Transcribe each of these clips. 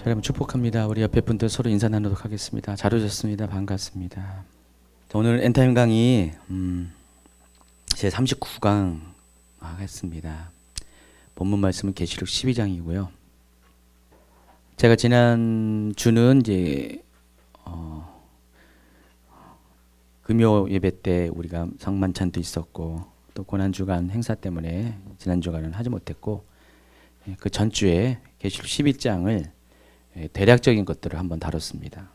자, 여러분 축복합니다. 우리 옆에 분들 서로 인사 나누도록 하겠습니다. 잘 오셨습니다. 반갑습니다. 오늘 엔타임 강의 제 39강 하겠습니다. 본문 말씀은 계시록 12장이고요. 제가 지난 주는 이제 금요 예배 때 우리가 성만찬도 있었고 또 고난주간 행사 때문에 지난 주간은 하지 못했고, 그 전주에 계시록 12장을 대략적인 것들을 한번 다뤘습니다.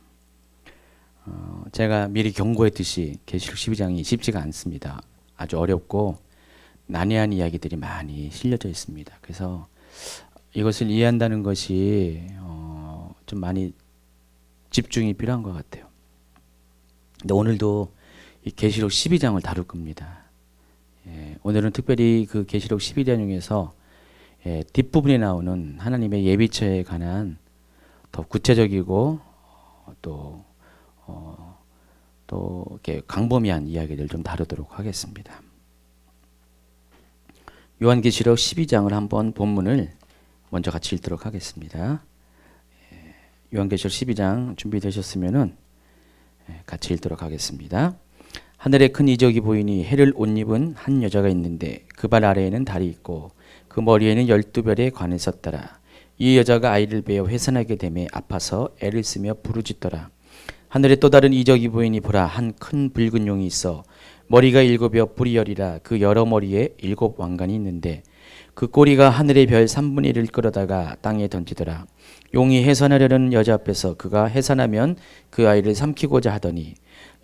제가 미리 경고했듯이 계시록 12장이 쉽지가 않습니다. 아주 어렵고 난해한 이야기들이 많이 실려져 있습니다. 그래서 이것을 이해한다는 것이 좀 많이 집중이 필요한 것 같아요. 근데 오늘도 이 계시록 12장을 다룰 겁니다. 오늘은 특별히 그 계시록 12장 중에서 뒷부분에 나오는 하나님의 예비처에 관한 더 구체적이고 또 이렇게 광범위한 이야기들 좀 다루도록 하겠습니다. 요한계시록 12장을 한번 본문을 먼저 같이 읽도록 하겠습니다. 요한계시록 12장 준비되셨으면은 같이 읽도록 하겠습니다. 하늘에 큰 이적이 보이니 해를 옷 입은 한 여자가 있는데 그 발 아래에는 달이 있고 그 머리에는 12별의 관이 섰더라. 이 여자가 아이를 베어 회산하게 되매 아파서 애를 쓰며 부르짖더라. 하늘에 또 다른 이적이 보이니 보라, 한 큰 붉은 용이 있어 머리가 7여 뿔이 열이라. 그 여러 머리에 7 왕관이 있는데 그 꼬리가 하늘의 별 3분의 1을 끌어다가 땅에 던지더라. 용이 해산하려는 여자 앞에서 그가 해산하면 그 아이를 삼키고자 하더니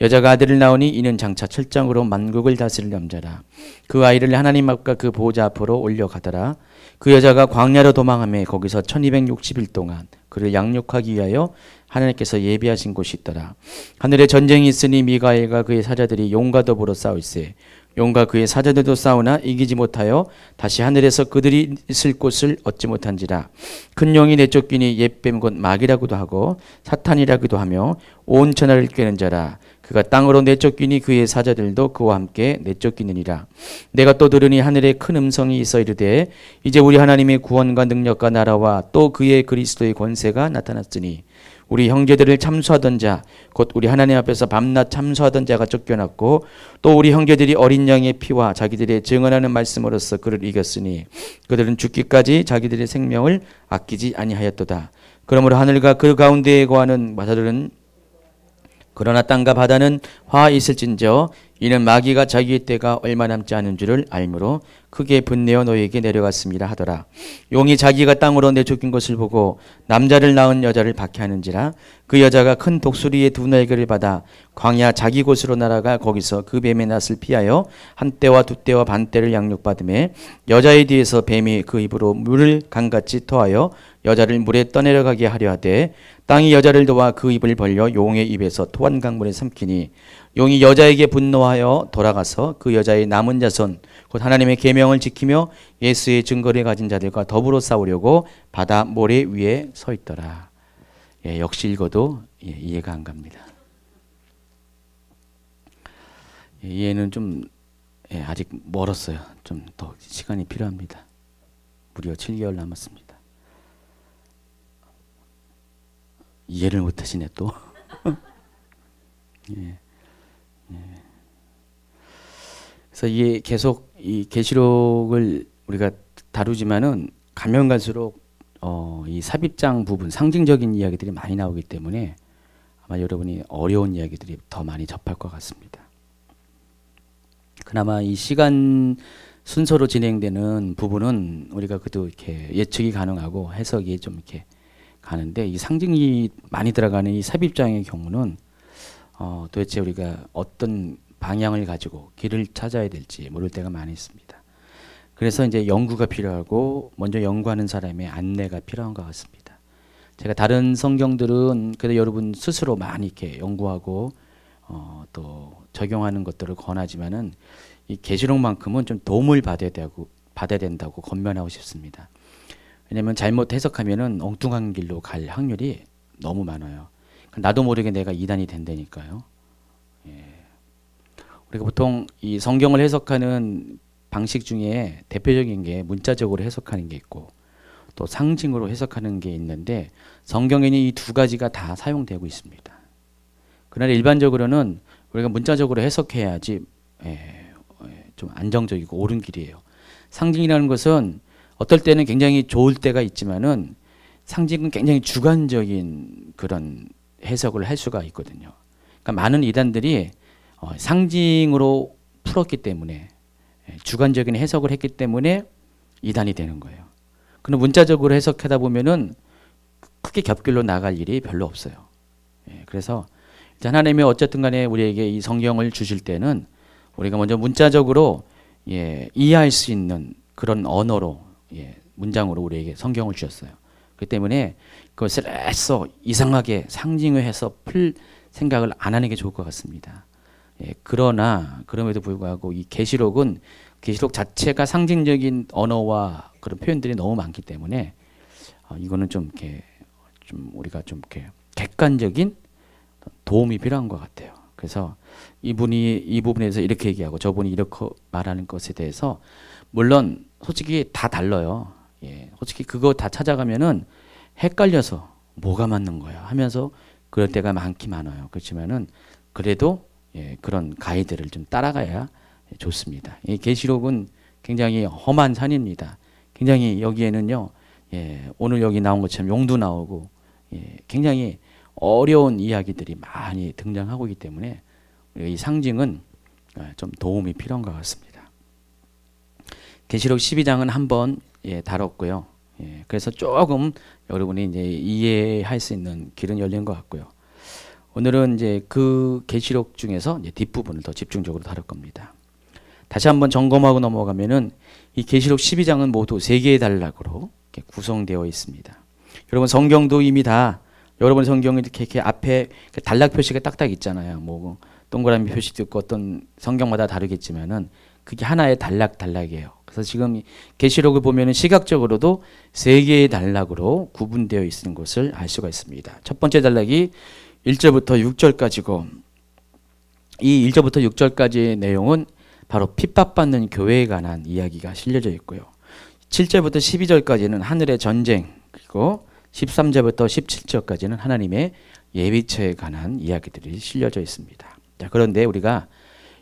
여자가 아들을 낳으니 이는 장차 철장으로 만국을 다스릴 남자라. 그 아이를 하나님 앞과 그 보호자 앞으로 올려가더라. 그 여자가 광야로 도망하며 거기서 1260일 동안 그를 양육하기 위하여 하나님께서 예비하신 곳이 있더라. 하늘에 전쟁이 있으니 미가엘과 그의 사자들이 용과 더불어 싸울세. 용과 그의 사자들도 싸우나 이기지 못하여 다시 하늘에서 그들이 있을 곳을 얻지 못한지라. 큰 용이 내쫓기니 옛뱀 곧 마귀라고도 하고 사탄이라고도 하며 온 천하를 꿰는 자라. 그가 땅으로 내쫓기니 그의 사자들도 그와 함께 내쫓기느니라. 내가 또 들으니 하늘에 큰 음성이 있어 이르되 이제 우리 하나님의 구원과 능력과 나라와 또 그의 그리스도의 권세가 나타났으니 우리 형제들을 참수하던 자 곧 우리 하나님 앞에서 밤낮 참수하던 자가 쫓겨났고 또 우리 형제들이 어린 양의 피와 자기들의 증언하는 말씀으로써 그를 이겼으니 그들은 죽기까지 자기들의 생명을 아끼지 아니하였도다. 그러므로 하늘과 그 가운데에 거하는 바다들은 그러나 땅과 바다는 화 있을진저 이는 마귀가 자기의 때가 얼마 남지 않은 줄을 알므로 크게 분내어 너희에게 내려갔습니다 하더라. 용이 자기가 땅으로 내쫓긴 것을 보고 남자를 낳은 여자를 박해하는지라. 그 여자가 큰 독수리의 2날개를 받아 광야 자기 곳으로 날아가 거기서 그 뱀의 낯을 피하여 한 떼와 2떼와 반 떼를 양육받으매 여자의 뒤에서 뱀이 그 입으로 물을 강같이 토하여 여자를 물에 떠내려가게 하려 하되 땅이 여자를 도와 그 입을 벌려 용의 입에서 토한 강물에 삼키니 용이 여자에게 분노하여 돌아가서 그 여자의 남은 자손 곧 하나님의 계명을 지키며 예수의 증거를 가진 자들과 더불어 싸우려고 바다 모래 위에 서 있더라. 역시 읽어도 이해가 안 갑니다. 이해는 좀 아직 멀었어요. 좀 더 시간이 필요합니다. 무려 7개월 남았습니다. 이해를 못하시네 또. 그래서 이게 계속 이 계시록을 우리가 다루지만은 가면 갈수록 이 삽입장 부분 상징적인 이야기들이 많이 나오기 때문에 아마 여러분이 어려운 이야기들이 더 많이 접할 것 같습니다. 그나마 이 시간 순서로 진행되는 부분은 우리가 그래도 이렇게 예측이 가능하고 해석이 좀 이렇게 가는데 이 상징이 많이 들어가는 이 삽입장의 경우는 도대체 우리가 어떤 방향을 가지고 길을 찾아야 될지 모를 때가 많이 있습니다. 그래서 이제 연구가 필요하고 먼저 연구하는 사람의 안내가 필요한 것 같습니다. 제가 다른 성경들은 그래도 여러분 스스로 많이 이렇게 연구하고 또 적용하는 것들을 권하지만은 이 계시록만큼은 좀 도움을 받아야 된다고 권면하고 싶습니다. 왜냐하면 잘못 해석하면은 엉뚱한 길로 갈 확률이 너무 많아요. 나도 모르게 내가 이단이 된다니까요. 우리가 보통 이 성경을 해석하는 방식 중에 대표적인 게 문자적으로 해석하는 게 있고 또 상징으로 해석하는 게 있는데 성경에는 이 두 가지가 다 사용되고 있습니다. 그러나 일반적으로는 우리가 문자적으로 해석해야지 좀 안정적이고 옳은 길이에요. 상징이라는 것은 어떨 때는 굉장히 좋을 때가 있지만은 상징은 굉장히 주관적인 그런 해석을 할 수가 있거든요. 그러니까 많은 이단들이 상징으로 풀었기 때문에 주관적인 해석을 했기 때문에 이단이 되는 거예요. 그럼 문자적으로 해석하다 보면은 크게 겹길로 나갈 일이 별로 없어요. 그래서 하나님이 어쨌든 간에 우리에게 이 성경을 주실 때는 우리가 먼저 문자적으로 이해할 수 있는 그런 언어로 문장으로 우리에게 성경을 주셨어요. 그렇기 때문에 그것을 애써 이상하게 상징화해서 풀 생각을 안 하는 게 좋을 것 같습니다. 그러나 그럼에도 불구하고 이 계시록 자체가 상징적인 언어와 그런 표현들이 너무 많기 때문에 이거는 좀 이렇게 좀 우리가 좀 이렇게 객관적인 도움이 필요한 것 같아요. 그래서 이분이 이 부분에서 이렇게 얘기하고 저분이 이렇게 말하는 것에 대해서 물론 솔직히 다 달라요. 솔직히 그거 다 찾아가면은 헷갈려서 뭐가 맞는 거야 하면서 그럴 때가 많긴 많아요. 그렇지만은 그래도 그런 가이드를 좀 따라가야 좋습니다. 이 계시록은 굉장히 험한 산입니다. 굉장히 여기에는요, 오늘 여기 나온 것처럼 용도 나오고 굉장히 어려운 이야기들이 많이 등장하고 있기 때문에 이 상징은 좀 도움이 필요한 것 같습니다. 계시록 12장은 한번 다뤘고요. 그래서 조금 여러분이 이제 이해할 수 있는 길은 열린 것 같고요. 오늘은 이제 그 계시록 중에서 이제 뒷부분을 더 집중적으로 다룰 겁니다. 다시 한번 점검하고 넘어가면은 이 계시록 12장은 모두 3개의 단락으로 구성되어 있습니다. 여러분 성경도 이미 다 여러분 성경에 이렇게 앞에 단락 표시가 딱딱 있잖아요. 뭐 동그라미 표시도 있고 어떤 성경마다 다르겠지만은 그게 하나의 단락이에요. 그래서 지금 계시록을 보면은 시각적으로도 3개의 단락으로 구분되어 있는 것을 알 수가 있습니다. 첫 번째 단락이 1절부터 6절까지고 이 1절부터 6절까지의 내용은 바로 핍박받는 교회에 관한 이야기가 실려져 있고요. 7절부터 12절까지는 하늘의 전쟁, 그리고 13절부터 17절까지는 하나님의 예비처에 관한 이야기들이 실려져 있습니다. 자, 그런데 우리가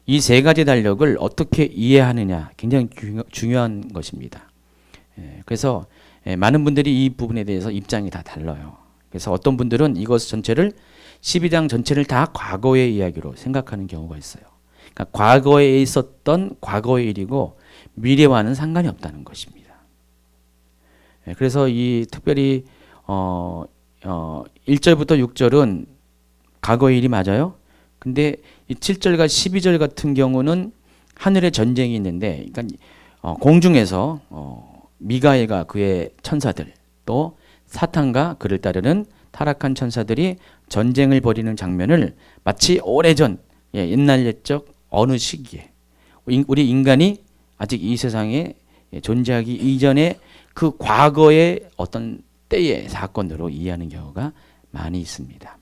이 3가지 단락을 어떻게 이해하느냐 굉장히 중요한 것입니다. 그래서 많은 분들이 이 부분에 대해서 입장이 다 달라요. 그래서 어떤 분들은 이것 전체를 12장 전체를 다 과거의 이야기로 생각하는 경우가 있어요. 그러니까 과거에 있었던 과거의 일이고 미래와는 상관이 없다는 것입니다. 그래서 이 특별히 1절부터 6절은 과거의 일이 맞아요. 근데 이 7절과 12절 같은 경우는 하늘의 전쟁이 있는데, 그러니까 공중에서 미가엘과 그의 천사들 또 사탄과 그를 따르는 타락한 천사들이 전쟁을 벌이는 장면을 마치 오래전 옛날 옛적 어느 시기에 우리 인간이 아직 이 세상에 존재하기 이전에 그 과거의 어떤 때의 사건으로 이해하는 경우가 많이 있습니다.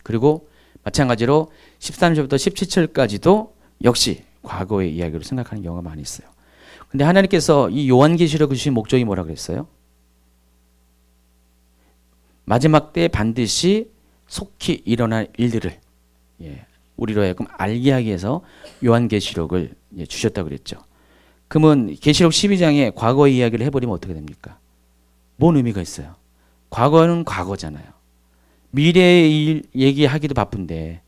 그리고 마찬가지로 13절부터 17절까지도 역시 과거의 이야기로 생각하는 경우가 많이 있어요. 근데 하나님께서 이 요한계시록을 주신 목적이 뭐라 그랬어요? 마지막 때 반드시 속히 일어날 일들을 우리로 하여금 알게 하기 위해서 요한계시록을 주셨다고 그랬죠. 그러면 계시록 12장에 과거의 이야기를 해버리면 어떻게 됩니까? 뭔 의미가 있어요? 과거는 과거잖아요. 미래의 일 얘기하기도 바쁜데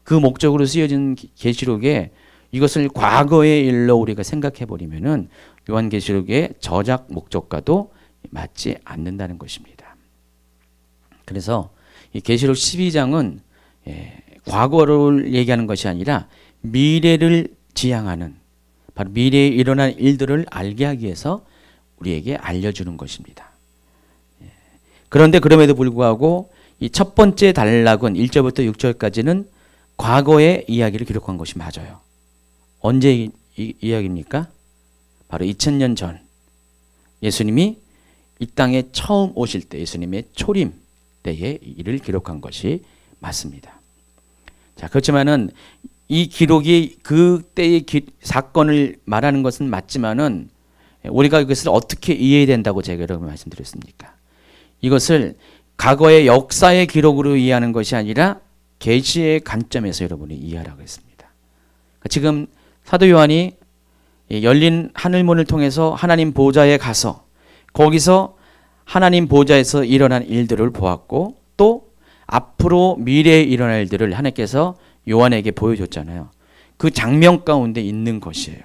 그 목적으로 쓰여진 계시록에 이것을 과거의 일로 우리가 생각해버리면은 요한계시록의 저작 목적과도 맞지 않는다는 것입니다. 그래서 이 계시록 12장은 과거를 얘기하는 것이 아니라 미래를 지향하는, 바로 미래에 일어날 일들을 알게 하기 위해서 우리에게 알려주는 것입니다. 그런데 그럼에도 불구하고 이 첫 번째 단락은 1절부터 6절까지는 과거의 이야기를 기록한 것이 맞아요. 언제 이야기입니까? 바로 2000년 전 예수님이 이 땅에 처음 오실 때, 예수님의 초림 때의 일을 기록한 것이 맞습니다. 자, 그렇지만은 이 기록이 그 때의 사건을 말하는 것은 맞지만은 우리가 이것을 어떻게 이해해야 된다고 제가 여러 번 말씀드렸습니까? 이것을 과거의 역사의 기록으로 이해하는 것이 아니라 계시의 관점에서 여러분이 이해하라고 했습니다. 지금 사도 요한이 열린 하늘문을 통해서 하나님 보좌에 가서 거기서 하나님 보좌에서 일어난 일들을 보았고 또 앞으로 미래에 일어날 일들을 하나님께서 요한에게 보여줬잖아요. 그 장면 가운데 있는 것이에요.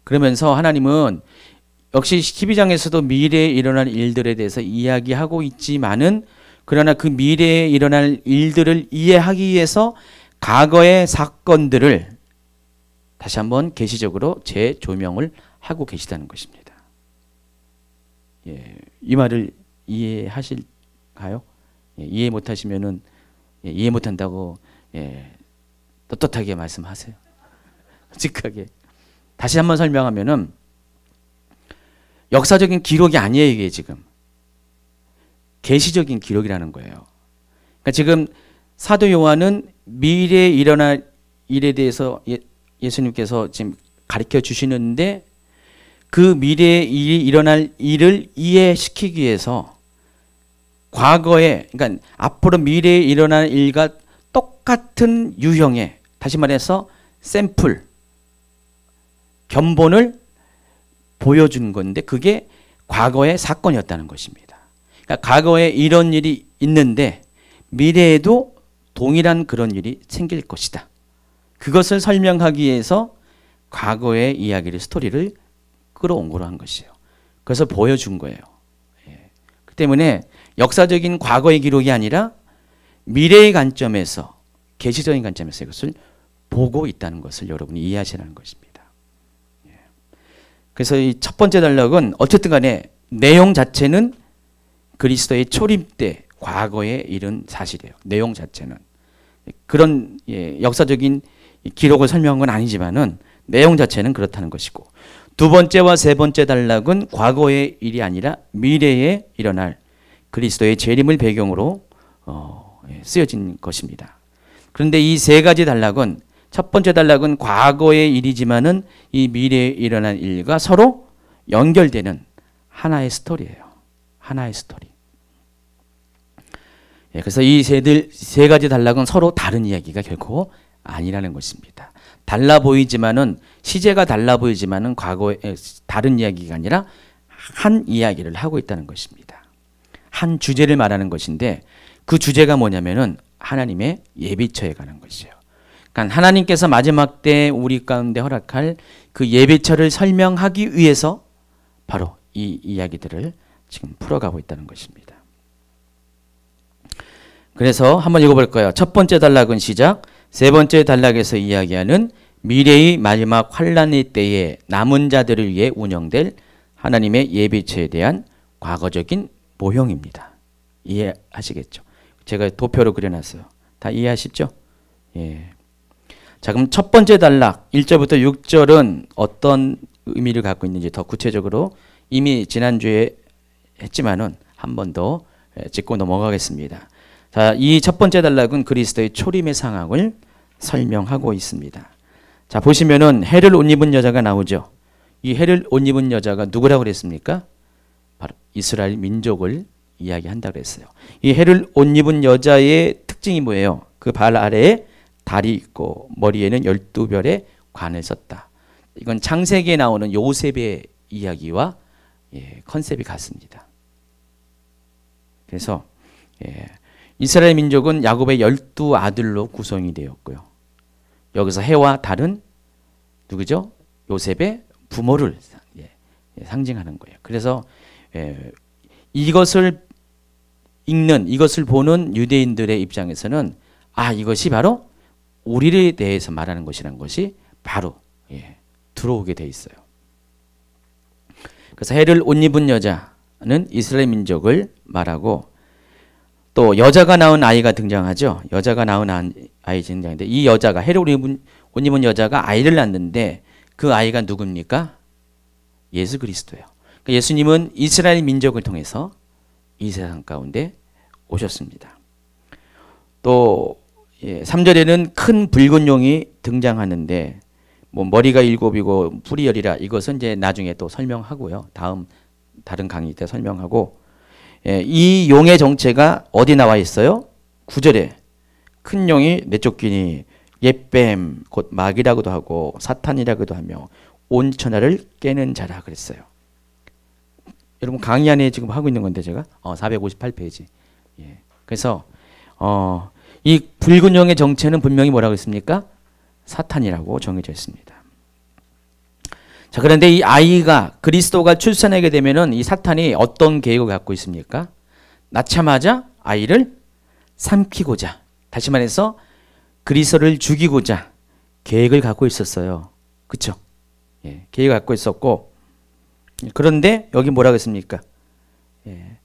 그러면서 하나님은 역시 12장에서도 미래에 일어날 일들에 대해서 이야기하고 있지만은 그러나 그 미래에 일어날 일들을 이해하기 위해서 과거의 사건들을 다시 한번 계시적으로 재조명을 하고 계시다는 것입니다. 예, 이 말을 이해하실까요? 예, 이해 못하시면은 이해 못한다고 떳떳하게 말씀하세요. 솔직하게. 다시 한번 설명하면은 역사적인 기록이 아니에요, 이게 지금. 계시적인 기록이라는 거예요. 그러니까 지금 사도 요한은 미래에 일어날 일에 대해서 예수님께서 지금 가르쳐 주시는데 그 미래에 일어날 일을 이해시키기 위해서 과거에, 그러니까 앞으로 미래에 일어날 일과 똑같은 유형의, 다시 말해서 샘플, 견본을 보여준 건데 그게 과거의 사건이었다는 것입니다. 그러니까 과거에 이런 일이 있는데 미래에도 동일한 그런 일이 생길 것이다. 그것을 설명하기 위해서 과거의 이야기를, 스토리를 끌어온 거로 한 것이에요. 그래서 보여준 거예요. 그 때문에 역사적인 과거의 기록이 아니라 미래의 관점에서, 계시적인 관점에서 이것을 보고 있다는 것을 여러분이 이해하시라는 것입니다. 그래서 이 첫 번째 단락은 어쨌든 간에 내용 자체는 그리스도의 초림 때 과거에 이른 사실이에요. 내용 자체는. 그런 역사적인 기록을 설명한 건 아니지만은 내용 자체는 그렇다는 것이고, 두 번째와 세 번째 단락은 과거의 일이 아니라 미래에 일어날 그리스도의 재림을 배경으로 쓰여진 것입니다. 그런데 이 세 가지 단락은, 첫 번째 단락은 과거의 일이지만은 이 미래에 일어날 일과 서로 연결되는 하나의 스토리예요. 하나의 스토리. 그래서 이 세 가지 단락은 서로 다른 이야기가 결코 아니라는 것입니다. 달라 보이지만은, 시제가 달라 보이지만은 과거의 다른 이야기가 아니라 한 이야기를 하고 있다는 것입니다. 한 주제를 말하는 것인데 그 주제가 뭐냐면은 하나님의 예비처에 관한 것이에요. 그러니까 하나님께서 마지막 때 우리 가운데 허락할 그 예비처를 설명하기 위해서 바로 이 이야기들을 지금 풀어가고 있다는 것입니다. 그래서 한번 읽어볼까요? 첫 번째 단락은 시작, 세 번째 단락에서 이야기하는 미래의 마지막 환란의 때에 남은 자들을 위해 운영될 하나님의 예비처에 대한 과거적인 모형입니다. 이해하시겠죠? 제가 도표로 그려놨어요. 다 이해하시죠? 예. 자, 그럼 첫 번째 단락 1절부터 6절은 어떤 의미를 갖고 있는지 더 구체적으로 이미 지난주에 했지만은 한 번 더 짚고 넘어가겠습니다. 자, 이 첫 번째 단락은 그리스도의 초림의 상황을 설명하고 있습니다. 자, 보시면은 해를 옷 입은 여자가 나오죠. 이 해를 옷 입은 여자가 누구라고 그랬습니까? 바로 이스라엘 민족을 이야기한다고 그랬어요. 이 해를 옷 입은 여자의 특징이 뭐예요? 그 발 아래에 달이 있고 머리에는 12별의 관을 썼다. 이건 창세기에 나오는 요셉의 이야기와 컨셉이 같습니다. 그래서 이스라엘 민족은 야곱의 12아들로 구성이 되었고요. 여기서 해와 달은 누구죠? 요셉의 부모를 상징하는 거예요. 그래서 이것을 읽는, 이것을 보는 유대인들의 입장에서는 이것이 바로 우리에 대해서 말하는 것이라는 것이 바로 들어오게 돼 있어요. 그래서 해를 옷 입은 여자는 이스라엘 민족을 말하고, 또 여자가 낳은 아이가 등장하죠. 여자가 낳은 아이 등장하는데 이 여자가, 해를 옷 입은 여자가 아이를 낳는데 그 아이가 누굽니까? 예수 그리스도예요. 그러니까 예수님은 이스라엘 민족을 통해서 이 세상 가운데 오셨습니다. 또 3절에는 큰 붉은 용이 등장하는데 뭐 머리가 일곱이고 뿔이 열이라 이것은 이제 나중에 또 설명하고요. 다른 강의 때 설명하고 이 용의 정체가 어디 나와 있어요? 9절에 큰 용이 내쫓기니 옛뱀 곧 마귀라고도 하고 사탄이라고도 하며 온 천하를 깨는 자라 그랬어요. 여러분 강의 안에 지금 하고 있는 건데 제가 458페이지. 예. 그래서 이 붉은 용의 정체는 분명히 뭐라고 했습니까? 사탄이라고 정해져 있습니다. 자, 그런데 이 아이가 그리스도가 출산하게 되면은 이 사탄이 어떤 계획을 갖고 있습니까? 낳자마자 아이를 삼키고자, 다시 말해서 그리스도를 죽이고자 계획을 갖고 있었어요. 그렇죠? 예, 계획을 갖고 있었고, 그런데 여기 뭐라고 했습니까? 예,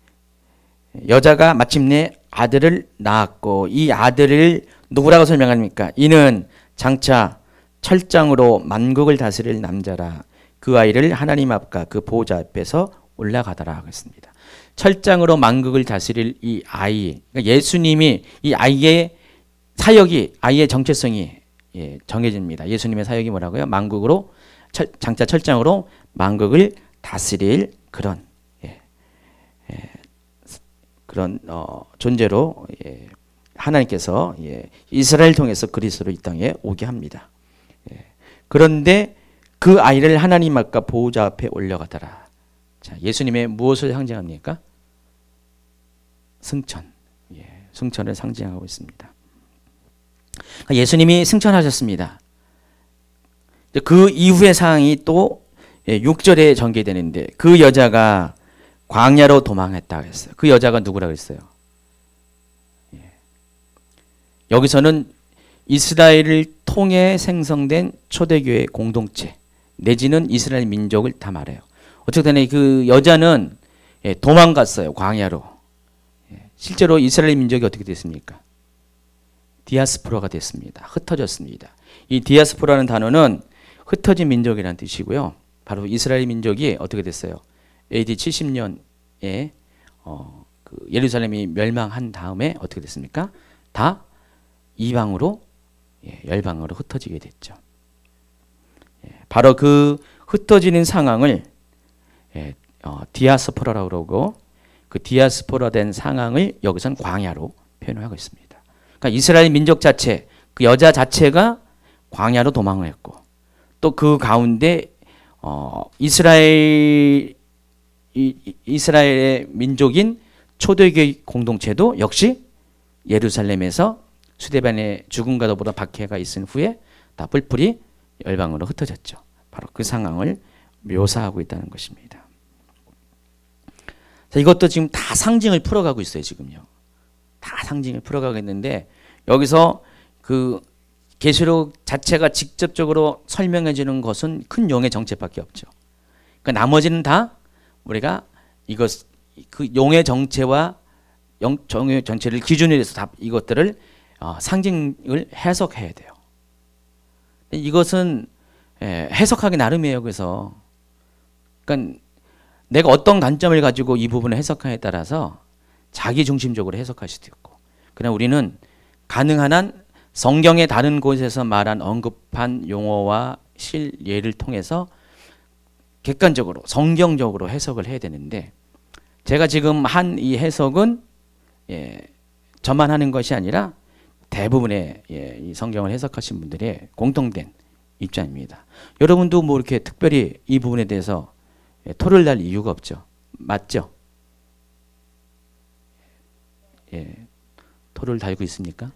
여자가 마침내 아들을 낳았고 이 아들을 누구라고 설명합니까? 이는 장차 철장으로 만국을 다스릴 남자라. 그 아이를 하나님 앞과 그 보호자 앞에서 올라가더라 하겠습니다. 철장으로 만국을 다스릴 이 아이, 그러니까 예수님이 이 아이의 사역이, 아이의 정체성이 정해집니다. 예수님의 사역이 뭐라고요? 만국으로 장차 철장으로 만국을 다스릴 그런 그런 존재로 하나님께서 이스라엘 통해서 그리스도를 이 땅에 오게 합니다. 그런데 그 아이를 하나님 앞과 보호자 앞에 올려가더라. 자, 예수님의 무엇을 상징합니까? 승천. 승천을 상징하고 있습니다. 예수님이 승천하셨습니다. 그 이후의 상황이 또 6절에 전개되는데 그 여자가 광야로 도망했다 했어요. 그 여자가 누구라고 했어요? 여기서는 이스라엘을 통해 생성된 초대교회 공동체 내지는 이스라엘 민족을 다 말해요. 어쨌든 그 여자는 도망갔어요. 광야로. 실제로 이스라엘 민족이 어떻게 됐습니까? 디아스포라가 됐습니다. 흩어졌습니다. 이 디아스포라는 단어는 흩어진 민족이라는 뜻이고요. 바로 이스라엘 민족이 어떻게 됐어요? AD 70년에 그 예루살렘이 멸망한 다음에 어떻게 됐습니까? 다 이방으로 열방으로 흩어지게 됐죠. 바로 그 흩어지는 상황을 디아스포라라고 그러고 그 디아스포라 된 상황을 여기선 광야로 표현하고 있습니다. 그러니까 이스라엘 민족 자체, 그 여자 자체가 광야로 도망을 했고 또 그 가운데 이스라엘의 민족인 초대교회 공동체도 역시 예루살렘에서 수데반의 죽음과 더불어 박해가 있은 후에 다 뿔뿔이 열방으로 흩어졌죠. 바로 그 상황을 묘사하고 있다는 것입니다. 자, 이것도 지금 다 상징을 풀어가고 있어요. 지금요. 다 상징을 풀어가고 있는데 여기서 그 계시록 자체가 직접적으로 설명해 주는 것은 큰 용의 정체밖에 없죠. 그러니까 나머지는 다 우리가 그 용의 정체와 정의 전체를 기준으로 해서 다 이것들을 상징을 해석해야 돼요. 이것은 해석하기 나름이에요. 그래서 그러니까 내가 어떤 관점을 가지고 이 부분을 해석하냐에 따라서 자기 중심적으로 해석할 수도 있고, 그러나 우리는 가능한 한 성경의 다른 곳에서 말한 언급한 용어와 실예를 통해서 객관적으로 성경적으로 해석을 해야 되는데, 제가 지금 한 이 해석은 저만 하는 것이 아니라 대부분의 이 성경을 해석하신 분들의 공통된 입장입니다. 여러분도 뭐 이렇게 특별히 이 부분에 대해서 토를 날 이유가 없죠. 맞죠? 토를 달고 있습니까?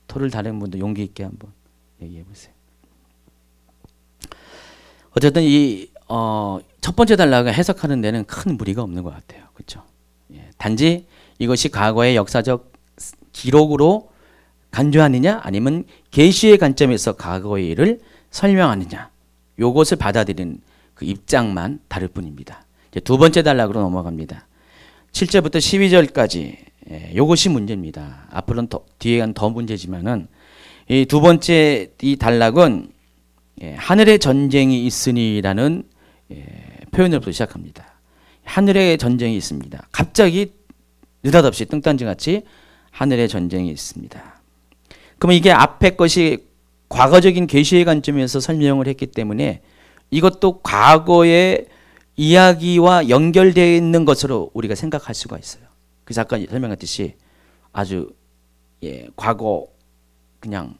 토를 다른 분도 용기 있게 한번 얘기해 보세요. 어쨌든 이 첫 번째 단락을 해석하는 데는 큰 무리가 없는 것 같아요. 그렇죠? 단지 이것이 과거의 역사적 기록으로 간주하느냐 아니면 계시의 관점에서 과거의 일을 설명하느냐, 요것을 받아들이는 그 입장만 다를 뿐입니다. 이제 두 번째 단락으로 넘어갑니다. 7절부터 12절까지 요것이 문제입니다. 앞으로는 뒤에 간 더 문제지만은 이 두 번째 이 단락은 하늘의 전쟁이 있으니라는 표현으로부터 시작합니다. 하늘의 전쟁이 있습니다. 갑자기 느닷없이 뚱딴지같이 하늘의 전쟁이 있습니다. 그러면 이게 앞에 것이 과거적인 계시의 관점에서 설명을 했기 때문에 이것도 과거의 이야기와 연결되어 있는 것으로 우리가 생각할 수가 있어요. 그래서 아까 설명했듯이 아주 과거 그냥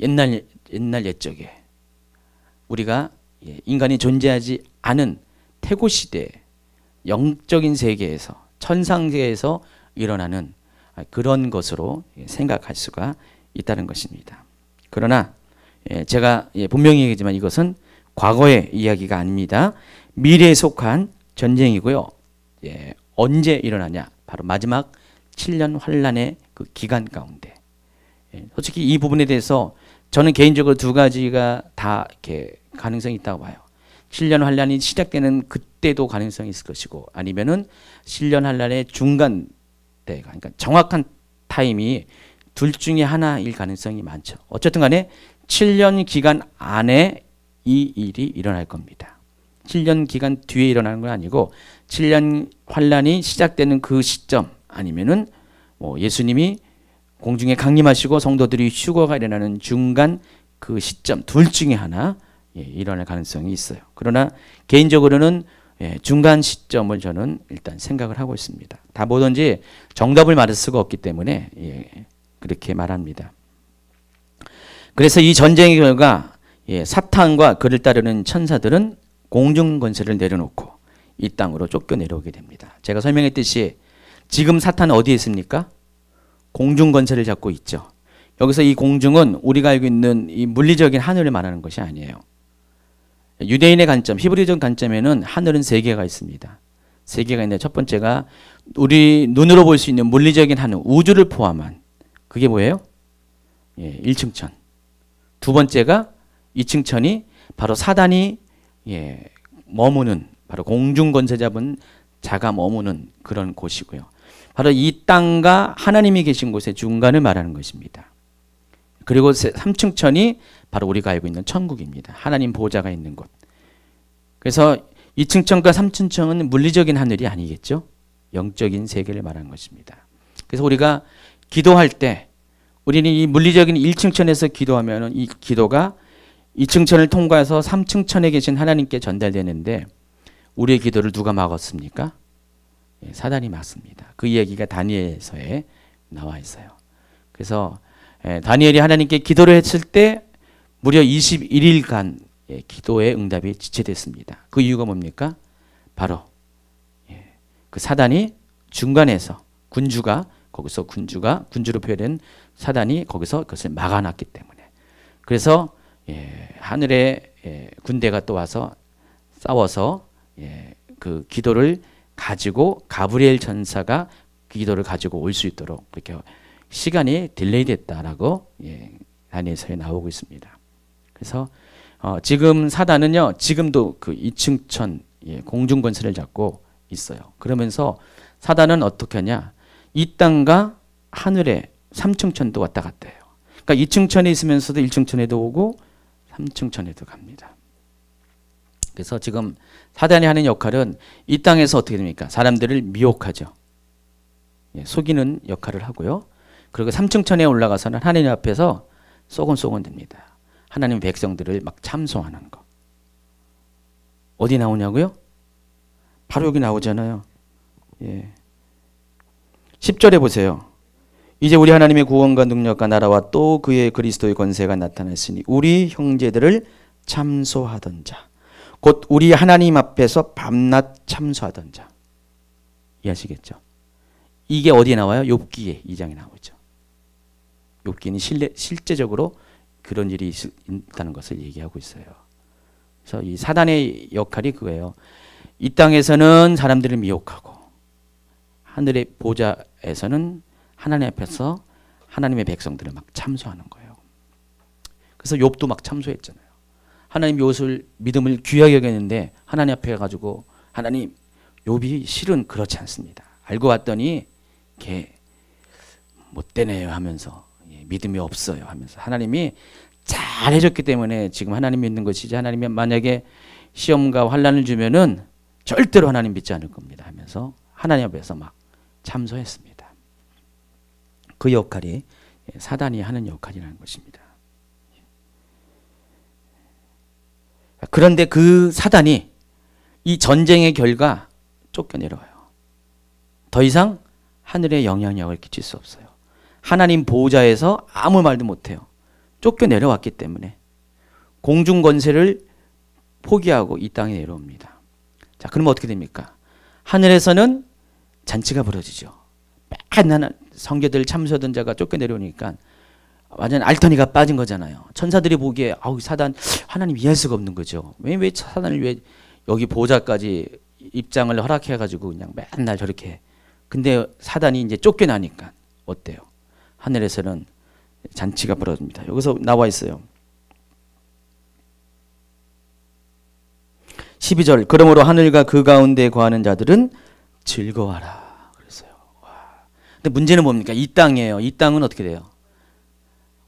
옛날 옛적에 우리가 인간이 존재하지 않은 태고 시대 영적인 세계에서 천상세계에서 일어나는 그런 것으로 생각할 수가 있다는 것입니다. 그러나 제가 분명히 얘기하지만 이것은 과거의 이야기가 아닙니다. 미래에 속한 전쟁이고요. 언제 일어나냐? 바로 마지막 7년 환란의 그 기간 가운데. 솔직히 이 부분에 대해서 저는 개인적으로 두 가지가 다 이렇게 가능성이 있다고 봐요. 7년 환란이 시작되는 그때도 가능성이 있을 것이고, 아니면은 7년 환란의 중간 때가, 그러니까 정확한 타임이 둘 중에 하나일 가능성이 많죠. 어쨌든 간에 7년 기간 안에 이 일이 일어날 겁니다. 7년 기간 뒤에 일어나는 건 아니고 7년 환란이 시작되는 그 시점, 아니면은 뭐 예수님이 공중에 강림하시고 성도들이 휴거가 일어나는 중간 그 시점 둘 중에 하나 일어날 가능성이 있어요. 그러나 개인적으로는 중간 시점을 저는 일단 생각을 하고 있습니다. 다 뭐든지 정답을 말할 수가 없기 때문에 그렇게 말합니다. 그래서 이 전쟁의 결과 사탄과 그를 따르는 천사들은 공중 권세를 내려놓고 이 땅으로 쫓겨 내려오게 됩니다. 제가 설명했듯이 지금 사탄은 어디에 있습니까? 공중 권세를 잡고 있죠. 여기서 이 공중은 우리가 알고 있는 이 물리적인 하늘을 말하는 것이 아니에요. 유대인의 관점, 히브리적 관점에는 하늘은 세 개가 있습니다. 세 개가 있는데 첫 번째가 우리 눈으로 볼 수 있는 물리적인 하늘, 우주를 포함한 그게 뭐예요? 1층천. 두 번째가 2층천이 바로 사단이 머무는, 바로 공중 권세 잡은 자가 머무는 그런 곳이고요. 바로 이 땅과 하나님이 계신 곳의 중간을 말하는 것입니다. 그리고 3층천이 바로 우리가 알고 있는 천국입니다. 하나님 보좌가 있는 곳. 그래서 2층천과 3층천은 물리적인 하늘이 아니겠죠. 영적인 세계를 말하는 것입니다. 그래서 우리가 기도할 때 우리는 이 물리적인 1층천에서 기도하면 이 기도가 2층천을 통과해서 3층천에 계신 하나님께 전달되는데 우리의 기도를 누가 막았습니까? 사단이 막습니다. 그 이야기가 다니엘서에 나와 있어요. 그래서 다니엘이 하나님께 기도를 했을 때 무려 21일간 기도의 응답이 지체됐습니다. 그 이유가 뭡니까? 바로 그 사단이 중간에서 군주로 표현된 사단이 거기서 그것을 막아놨기 때문에. 그래서 하늘의 군대가 또 와서 싸워서 그 기도를 가지고 가브리엘 천사가 그 기도를 가지고 올 수 있도록 그렇게 시간이 딜레이 됐다라고 다니엘서에 나오고 있습니다. 그래서 지금 사단은요, 지금도 그 2층천 공중 권세를 잡고 있어요. 그러면서 사단은 어떻게 하냐? 이 땅과 하늘에 3층천도 왔다 갔다 해요. 그러니까 2층천에 있으면서도 1층천에도 오고 3층천에도 갑니다. 그래서 지금 사단이 하는 역할은 이 땅에서 어떻게 됩니까? 사람들을 미혹하죠. 속이는 역할을 하고요. 그리고 3층천에 올라가서는 하나님 앞에서 쏘곤쏘곤 됩니다. 하나님 백성들을 막 참소하는 거. 어디 나오냐고요? 바로 여기 나오잖아요. 10절에 보세요. 이제 우리 하나님의 구원과 능력과 나라와 또 그의 그리스도의 권세가 나타났으니 우리 형제들을 참소하던 자, 곧 우리 하나님 앞에서 밤낮 참소하던 자. 이해하시겠죠? 이게 어디에 나와요? 욥기에 2장에 나오죠. 욥기는 실제적으로 그런 일이 있다는 것을 얘기하고 있어요. 그래서 이 사단의 역할이 그거예요. 이 땅에서는 사람들을 미혹하고 하늘의 보좌에서는 하나님 앞에서 하나님의 백성들을 막 참소하는 거예요. 그래서 욥도 막 참소했잖아요. 하나님 욥을 믿음을 귀하게 여겼는데 하나님 앞에 가지고 하나님 욥이 실은 그렇지 않습니다. 알고 봤더니 걔 못되네요 하면서 믿음이 없어요 하면서 하나님이 잘 해줬기 때문에 지금 하나님 믿는 것이지 하나님이 만약에 시험과 환난을 주면은 절대로 하나님 믿지 않을 겁니다 하면서 하나님 앞에서 막 참소했습니다. 그 역할이 사단이 하는 역할이라는 것입니다. 그런데 그 사단이 이 전쟁의 결과 쫓겨내려와요. 더 이상 하늘에 영향력을 끼칠 수 없어요. 하나님 보호자에서 아무 말도 못해요. 쫓겨내려왔기 때문에 공중 권세를 포기하고 이 땅에 내려옵니다. 자, 그러면 어떻게 됩니까? 하늘에서는 잔치가 벌어지죠. 맨날 성교들 참서던 자가 쫓겨내려오니까 완전 알터니가 빠진 거잖아요. 천사들이 보기에 아우 사단 하나님 이해할 수가 없는 거죠. 왜 사단을 왜 여기 보호자까지 입장을 허락해 가지고 그냥 맨날 저렇게 해. 근데 사단이 이제 쫓겨나니까 어때요? 하늘에서는 잔치가 벌어집니다. 여기서 나와 있어요. 12절 그러므로 하늘과 그 가운데 거하는 자들은 즐거워하라 그랬어요. 와. 근데 문제는 뭡니까? 이 땅이에요. 이 땅은 어떻게 돼요?